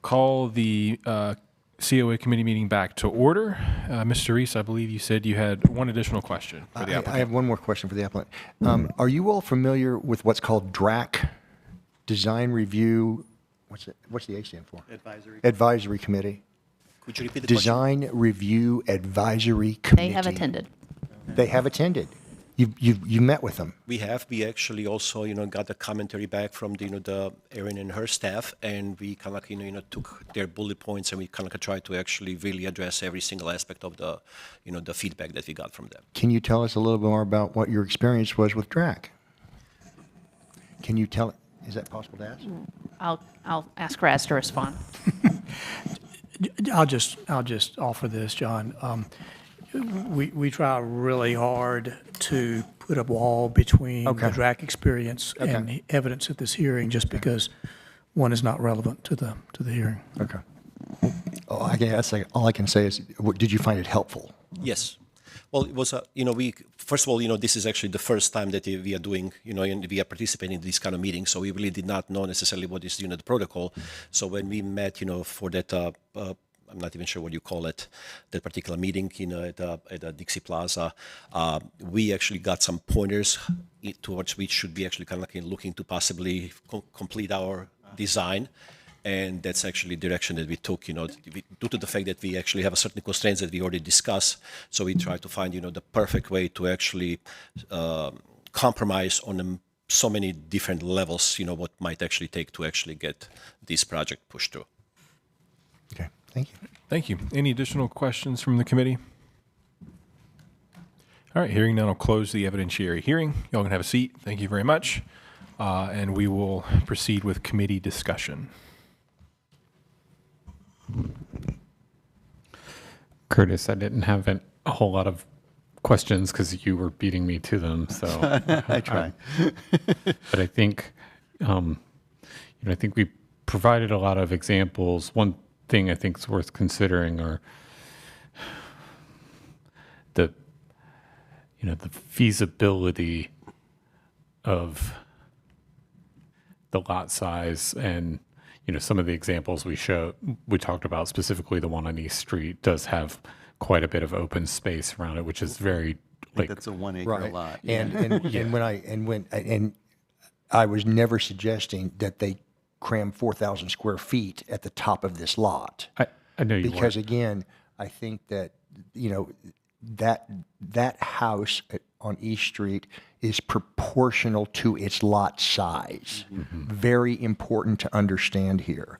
call the COA committee meeting back to order. Mr. Reese, I believe you said you had one additional question for the applicant. I have one more question for the applicant. Are you all familiar with what's called DRAC, Design Review, what's the A stand for? Advisory Committee. Could you repeat the Design Review Advisory Committee. They have attended. They have attended. You met with them. We actually also, got a commentary back from the Erin and her staff, and we kind of took their bullet points and we kind of tried to actually really address every single aspect of the, the feedback that we got from them. Can you tell us a little bit more about what your experience was with DRAC? Can you tell? Is that possible to ask? I'll ask Raz to respond. I'll just offer this, John. we try really hard to put a wall between the DRAC experience and the evidence at this hearing, just because one is not relevant to the hearing. Okay. Oh, I guess all I can say is, did you find it helpful? Yes. Well, it was, first of all, this is actually the first time that we are doing, and we are participating in these kind of meetings. So we really did not know necessarily what is, the protocol. So when we met, for that, I'm not even sure what you call it, that particular meeting, at the Dixie Plaza, we actually got some pointers towards which should be actually kind of like looking to possibly complete our design. And that's actually the direction that we took, due to the fact that we actually have a certain constraints that we already discussed. So we try to find, the perfect way to actually compromise on so many different levels, what might actually take to actually get this project pushed through. Okay, thank you. Thank you. Any additional questions from the committee? All right, hearing none, I'll close the evidentiary hearing. Y'all can have a seat. Thank you very much. And we will proceed with committee discussion. Curtis, I didn't have a whole lot of questions because you were beating me to them. So I try. But I think, I think we provided a lot of examples. One thing I think is worth considering are the feasibility of the lot size, and some of the examples we talked about, specifically the one on East Street, does have quite a bit of open space around it, which is very that's a 1 acre lot. And I was never suggesting that they cram 4,000 square feet at the top of this lot. I know you because weren't. Again, I think that that house on East Street is proportional to its lot size. Mm-hmm. Very important to understand here.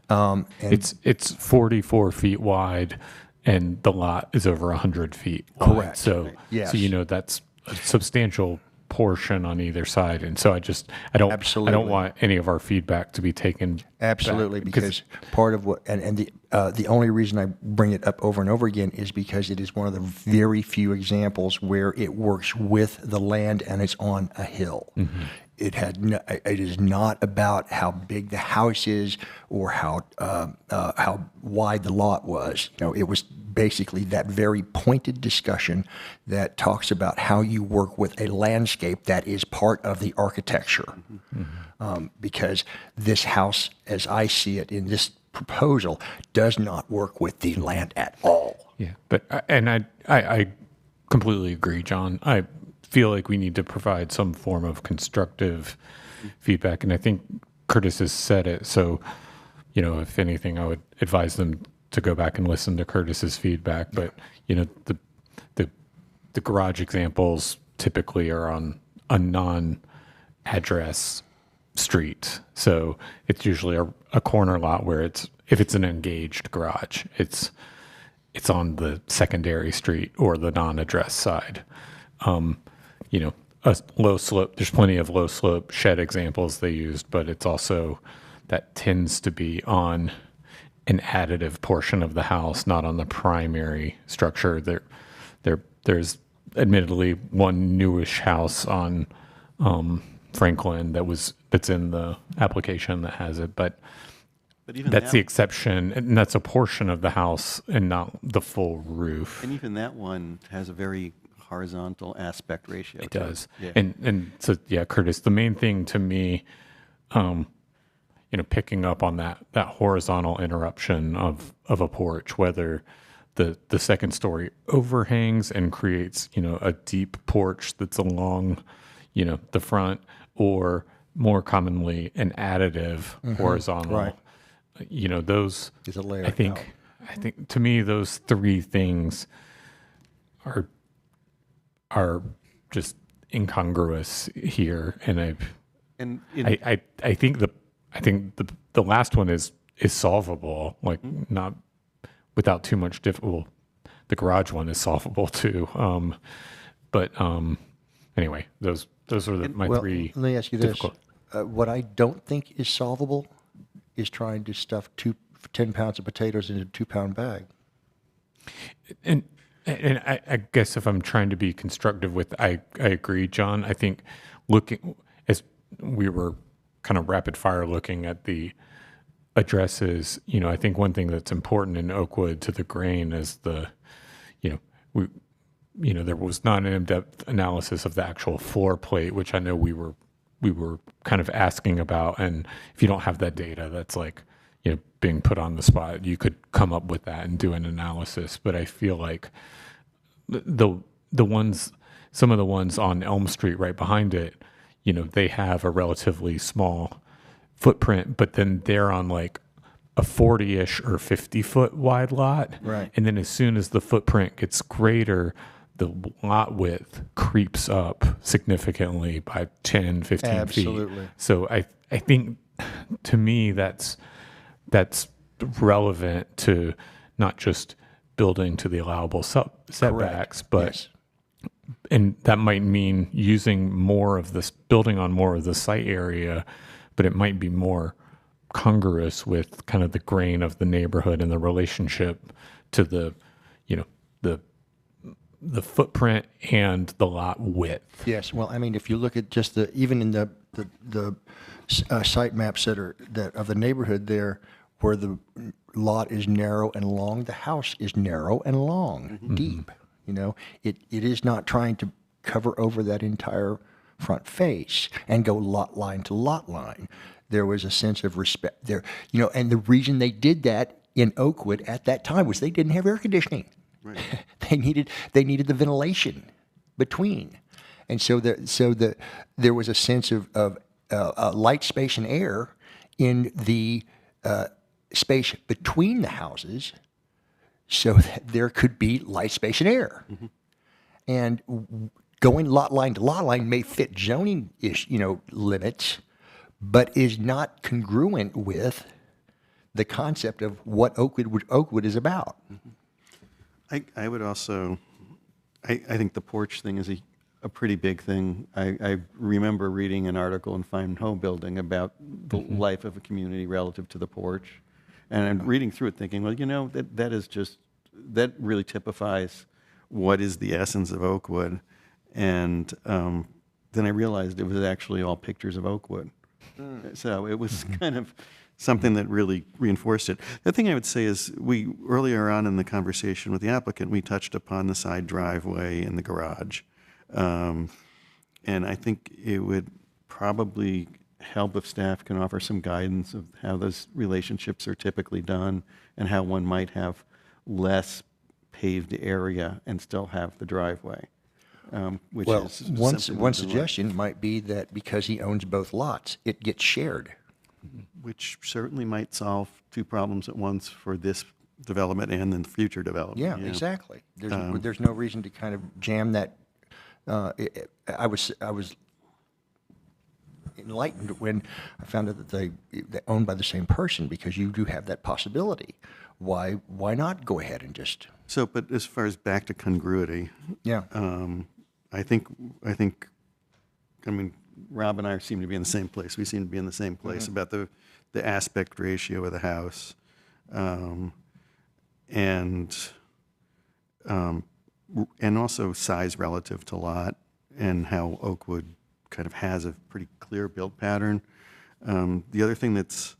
It's 44 feet wide, and the lot is over 100 feet wide. Correct. So, Yes. so that's a substantial portion on either side, and so I don't want any of our feedback to be taken Absolutely, back, because part of what, and the only reason I bring it up over and over again is because it is one of the very few examples where it works with the land and it's on a hill. Mm-hmm. It is not about how big the house is or how wide the lot was. It was basically that very pointed discussion that talks about how you work with a landscape that is part of the architecture. Mm-hmm. Because this house, as I see it in this proposal, does not work with the land at all. Yeah, but I completely agree, John. I feel like we need to provide some form of constructive feedback, and I think Curtis has said it. So, if anything, I would advise them to go back and listen to Curtis's feedback. But the garage examples typically are on a non-address street, so it's usually a corner lot where if it's an engaged garage, it's on the secondary street or the non-address side. A low slope, there's plenty of low slope shed examples they used, but it's also, that tends to be on an additive portion of the house, not on the primary structure. There's admittedly one newish house on Franklin that's in the application that has it, but even that's the exception, and that's a portion of the house and not the full roof. And even that one has a very horizontal aspect ratio. It does. Yeah. And so, yeah, Curtis, the main thing to me, picking up on that horizontal interruption of a porch, whether the second story overhangs and creates, a deep porch that's along, the front, or more commonly an additive horizontal. Right. Those is a layer. I think to me those three things are just incongruous here, and I think the last one is solvable, like not without too much difficulty. The garage one is solvable too, but anyway, those are my three. Let me ask you this: what I don't think is solvable is trying to stuff 10 pounds of potatoes in a 2-pound bag. And And I guess if I'm trying to be constructive I agree, John. I think looking, as we were kind of rapid fire looking at the addresses, I think one thing that's important in Oakwood to the grain is there was not an in-depth analysis of the actual floor plate, which I know we were kind of asking about. And if you don't have that data, that's like, being put on the spot. You could come up with that and do an analysis. But I feel like some of the ones on Elm Street right behind it, they have a relatively small footprint, but then they're on like a 40-ish or 50-foot wide lot. Right. And then as soon as the footprint gets greater, the lot width creeps up significantly by 10, 15 Absolutely. feet. So I think to me that's relevant to not just building to the allowable setbacks, but Yes. and that might mean using more of this, building on more of the site area, but it might be more congruous with kind of the grain of the neighborhood and the relationship to the footprint and the lot width. Yes, well, I mean, if you look at just even in the site maps that of the neighborhood there, where the lot is narrow and long, the house is narrow and long, deep. It is not trying to cover over that entire front face and go lot line to lot line. There was a sense of respect there, and the reason they did that in Oakwood at that time was they didn't have air conditioning. Right. they needed the ventilation between, and so there was a sense of light, space, and air in the space between the houses, so that there could be light, space, and air. And going lot line to lot line may fit zoning limits, but is not congruent with the concept of what Oakwood is about. I would also, I think the porch thing is a pretty big thing. I remember reading an article in Fine Home Building about the life of a community relative to the porch. And I'm reading through it thinking, well, that really typifies what is the essence of Oakwood. And then I realized it was actually all pictures of Oakwood. So it was kind of something that really reinforced it. The thing I would say is earlier on in the conversation with the applicant, we touched upon the side driveway and the garage. And I think it would probably help if staff can offer some guidance of how those relationships are typically done and how one might have less paved area and still have the driveway. Which is one suggestion might be that because he owns both lots, it gets shared. Which certainly might solve two problems at once for this development and then future development. Yeah, exactly. There's no reason to kind of jam that. I was enlightened when I found out that they're owned by the same person, because you do have that possibility. Why not go ahead and just? So, but as far as back to congruity, yeah, I think, Rob and I seem to be in the same place. We seem to be in the same place about the aspect ratio of the house, and also size relative to lot, and how Oakwood kind of has a pretty clear build pattern. The other thing that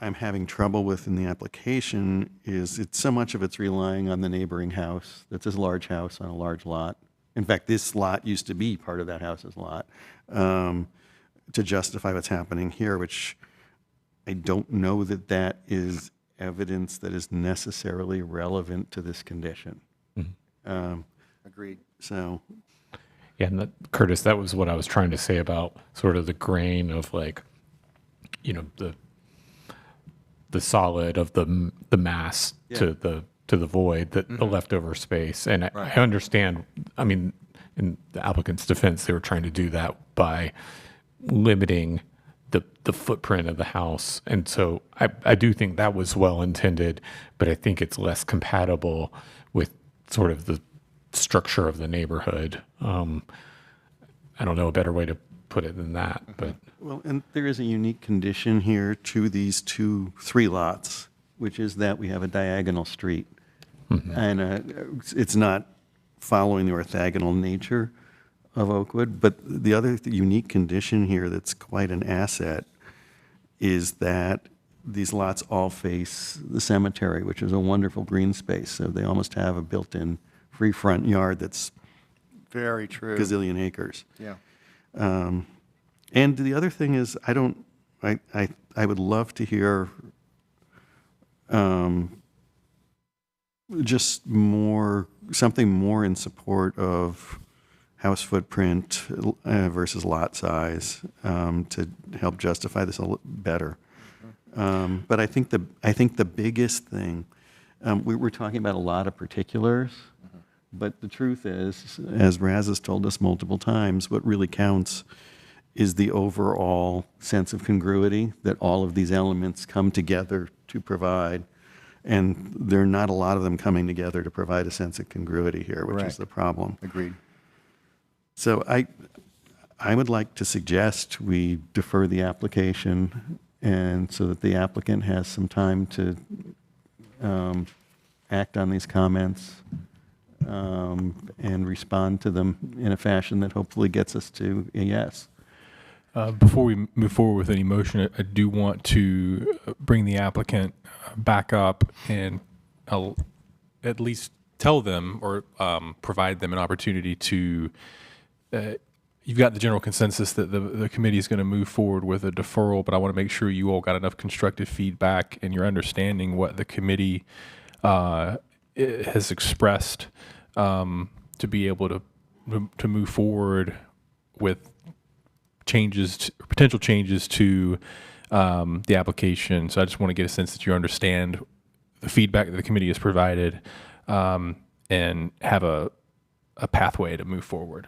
I'm having trouble with in the application is so much of it's relying on the neighboring house. That's a large house on a large lot. In fact, this lot used to be part of that house's lot, to justify what's happening here, which I don't know that is evidence that is necessarily relevant to this condition. Agreed. So, yeah, and Curtis, that was what I was trying to say about sort of the grain of the solid of the mass to the void, the leftover space. And I understand, in the applicant's defense, they were trying to do that by limiting the footprint of the house. And so I do think that was well intended, but I think it's less compatible with sort of the structure of the neighborhood. I don't know a better way to put it than that, but. Well, and there is a unique condition here to these 3 lots which is that we have a diagonal street. And it's not following the orthogonal nature of Oakwood. But the other unique condition here that's quite an asset is that these lots all face the cemetery, which is a wonderful green space. So they almost have a built-in free front yard that's Very true. gazillion acres. Yeah. And the other thing is, I would love to hear just something more in support of house footprint versus lot size to help justify this a little better. But I think the biggest thing, we're talking about a lot of particulars, but the truth is, as Raz has told us multiple times, what really counts is the overall sense of congruity that all of these elements come together to provide. And there are not a lot of them coming together to provide a sense of congruity here, which is the problem. Agreed. So I would like to suggest we defer the application, and so that the applicant has some time to act on these comments and respond to them in a fashion that hopefully gets us to a yes. Before we move forward with any motion, I do want to bring the applicant back up and I'll at least tell them or provide them an opportunity to, you've got the general consensus that the committee is going to move forward with a deferral, but I want to make sure you all got enough constructive feedback and you're understanding what the committee has expressed to be able to move forward with potential changes to the application. So I just want to get a sense that you understand the feedback that the committee has provided and have a pathway to move forward.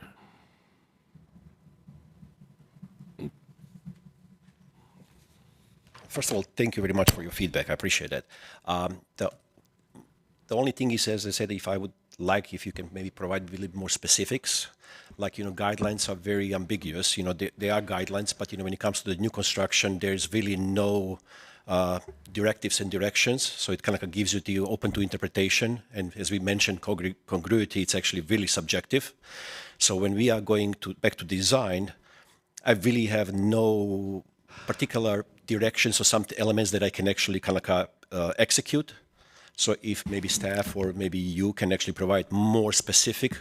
First of all, thank you very much for your feedback. I appreciate that. The only thing is, as I said, if you can maybe provide a little more specifics. Like, guidelines are very ambiguous. They are guidelines, but, when it comes to the new construction, there's really no directives and directions. So it kind of gives you the open to interpretation. And as we mentioned, congruity, it's actually really subjective. So when we are going back to design, I really have no particular directions or some elements that I can actually kind of execute. So if maybe staff or maybe you can actually provide more specific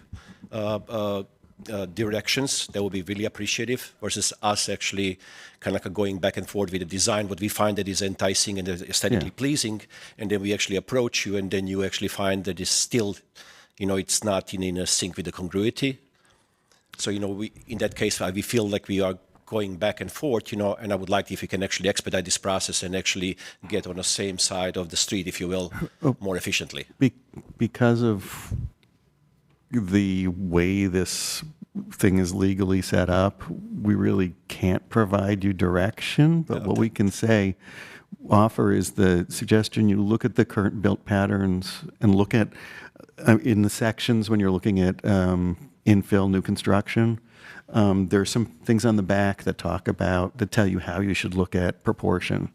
directions, that would be really appreciative, versus us actually kind of going back and forth with the design, what we find that is enticing and aesthetically pleasing, and then we actually approach you, and then you actually find that it's still, it's not in a sync with the congruity. So, in that case, we feel like we are going back and forth, and I would like if you can actually expedite this process and actually get on the same side of the street, if you will, more efficiently. Because of the way this thing is legally set up, we really can't provide you direction, but what we can offer is the suggestion you look at the current built patterns and look at, in the sections when you're looking at infill new construction, there are some things on the back that tell you how you should look at proportion,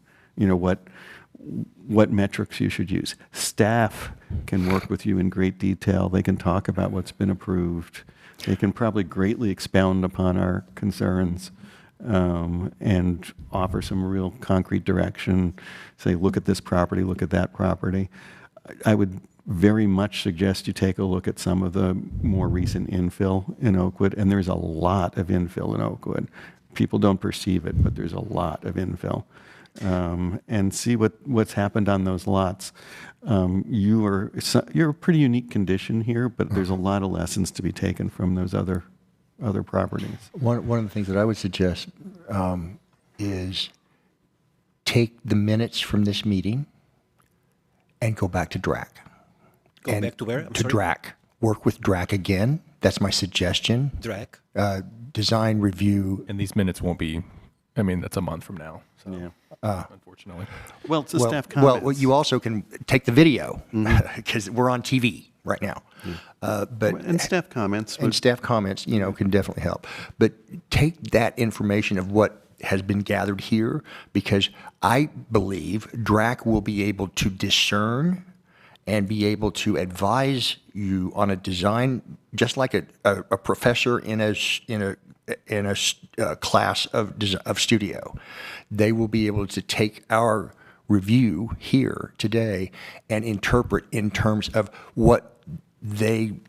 what metrics you should use. Staff can work with you in great detail. They can talk about what's been approved. They can probably greatly expound upon our concerns and offer some real concrete direction. Say, look at this property, look at that property. I would very much suggest you take a look at some of the more recent infill in Oakwood, and there's a lot of infill in Oakwood. People don't perceive it, but there's a lot of infill. And see what's happened on those lots. You're a pretty unique condition here, but there's a lot of lessons to be taken from those other properties. One of the things that I would suggest is take the minutes from this meeting and go back to DRAC. Go back to where? To DRAC. Work with DRAC again. That's my suggestion. DRAC? Design review. And these minutes won't be, that's a month from now. So, unfortunately. Well, it's a staff comments. Well, you also can take the video because we're on TV right now. And staff comments. And staff comments, can definitely help. But take that information of what has been gathered here, because I believe DRAC will be able to discern and be able to advise you on a design, just like a professor in a class of studio. They will be able to take our review here today and interpret in terms of what they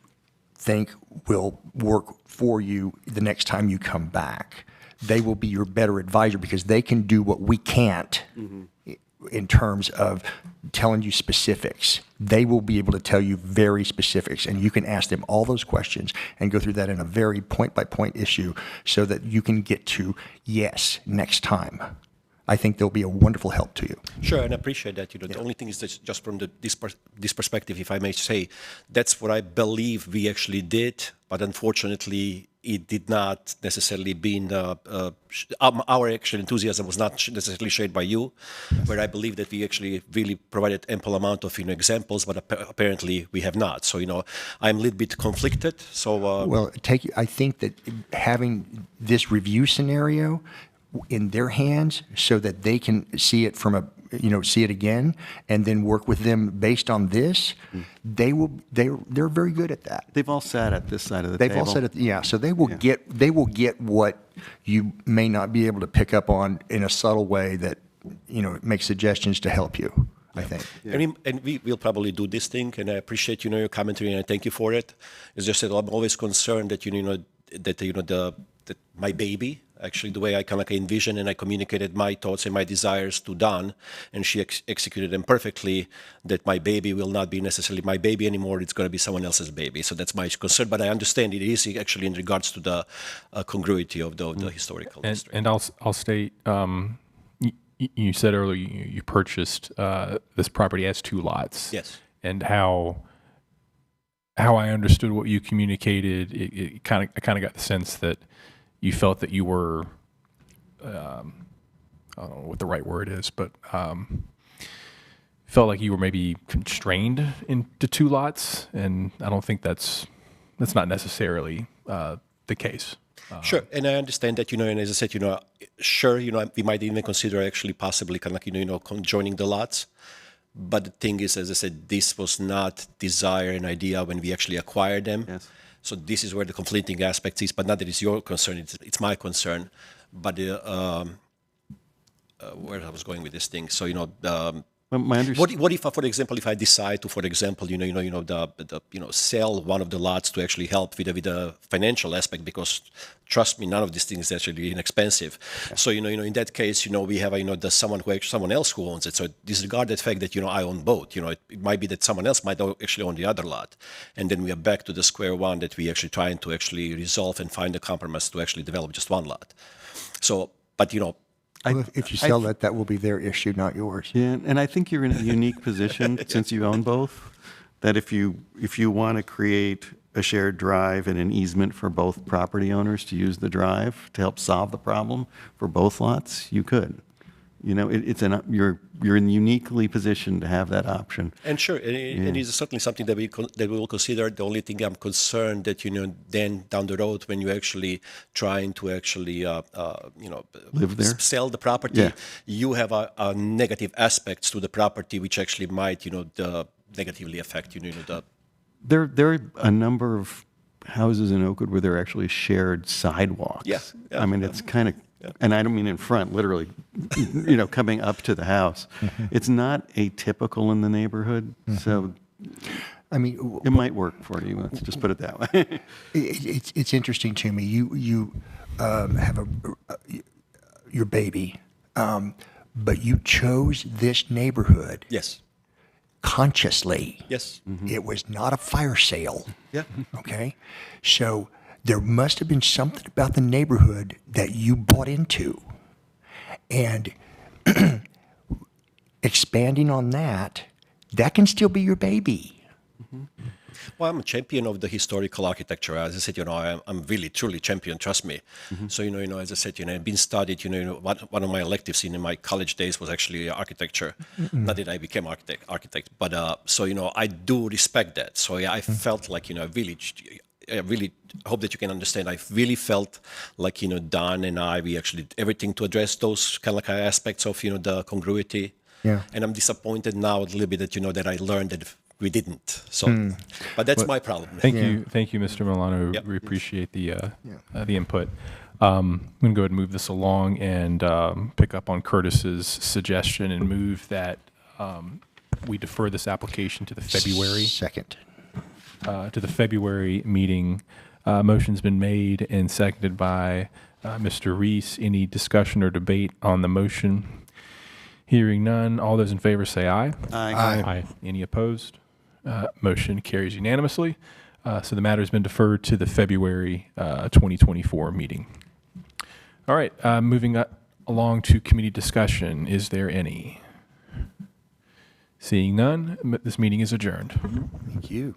think will work for you the next time you come back. They will be your better advisor because they can do what we can't in terms of telling you specifics. They will be able to tell you very specifics, and you can ask them all those questions and go through that in a very point-by-point issue so that you can get to yes next time. I think they'll be a wonderful help to you. Sure, and I appreciate that. The only thing is that just from this perspective, if I may say, that's what I believe we actually did, but unfortunately, it did not necessarily be our actual enthusiasm was not necessarily shared by you, where I believe that we actually really provided ample amount of examples, but apparently we have not. So I'm a little bit conflicted. So well, I think that having this review scenario in their hands so that they can see it from see it again and then work with them based on this, they're very good at that. They've all sat at this side of the They've table. all sat at so they will get what you may not be able to pick up on in a subtle way that makes suggestions to help you. I think. And we will probably do this thing, and I appreciate your commentary, and I thank you for it. It's just that I'm always concerned that that my baby, actually the way I kind of envisioned and I communicated my thoughts and my desires to Dawn, and she executed them perfectly, that my baby will not be necessarily my baby anymore, it's going to be someone else's baby. So that's my concern, but I understand it is actually in regards to the congruity of the historical district. And I'll state, you said earlier you purchased this property as 2 lots. Yes. And how I understood what you communicated, I kind of got the sense that you felt that you were, I don't know what the right word is, but felt like you were maybe constrained into 2 lots, and I don't think that's not necessarily the case. Sure, and I understand that, and as I said, sure, we might even consider actually possibly kind of conjoining the lots. But the thing is, as I said, this was not desire and idea when we actually acquired them. Yes. So this is where the conflicting aspect is, but not that it's your concern, it's my concern. But where I was going with this thing, so what if, for example, if I decide to, for example, sell one of the lots to actually help with the financial aspect, because trust me, none of these things is actually inexpensive. Yeah. So in that case, we have someone else who owns it. So disregard that fact that I own both. It might be that someone else might actually own the other lot, and then we are back to the square one that we actually trying to actually resolve and find a compromise to actually develop just one lot. So, but if you sell that will be their issue, not yours. Yeah, and I think you're in a unique position since you own both, that if you want to create a shared drive and an easement for both property owners to use the drive to help solve the problem for both lots, you could. You're uniquely positioned to have that option. And sure, it is certainly something that we will consider. The only thing I'm concerned that then down the road when you actually trying to actually live there, sell the property, you have a negative aspects to the property which actually might negatively affect the. There are a number of houses in Oakwood where there are actually shared sidewalks. Yeah. I mean, it's kind of. Yeah. And I don't mean in front, literally, coming up to the house. It's not atypical in the neighborhood, so I mean, it might work for you. Let's just put it that way. It's interesting to me. You have your baby, but you chose this neighborhood. Yes. Consciously. Yes. Mm-hmm. It was not a fire sale. Yeah. Okay, so. There must have been something about the neighborhood that you bought into. And expanding on that can still be your baby. Mm-hmm. Well, I'm a champion of the historical architecture. As I said, I'm really, truly champion, trust me. Mm-hmm. So, as I said, I've been studied, one of my electives in my college days was actually architecture. Mm-hmm. Not that I became architect, but, I do respect that. So, I felt like, really, I really hope that you can understand. I really felt like, Don and we actually did everything to address those kind of like aspects of, the congruity. Yeah. And I'm disappointed now a little bit that, that I learned that we didn't. So, but that's my problem. Thank you, Mr. Milano. Yep. We appreciate the input. I'm going to go ahead and move this along and pick up on Curtis's suggestion and move that we defer this application to the February meeting. Motion's been made and seconded by Mr. Reese. Any discussion or debate on the motion? Hearing none, all those in favor say aye. Aye. Any opposed? Motion carries unanimously. So the matter has been deferred to the February 2024 meeting. All right, moving along to committee discussion. Is there any? Seeing none, this meeting is adjourned. Thank you.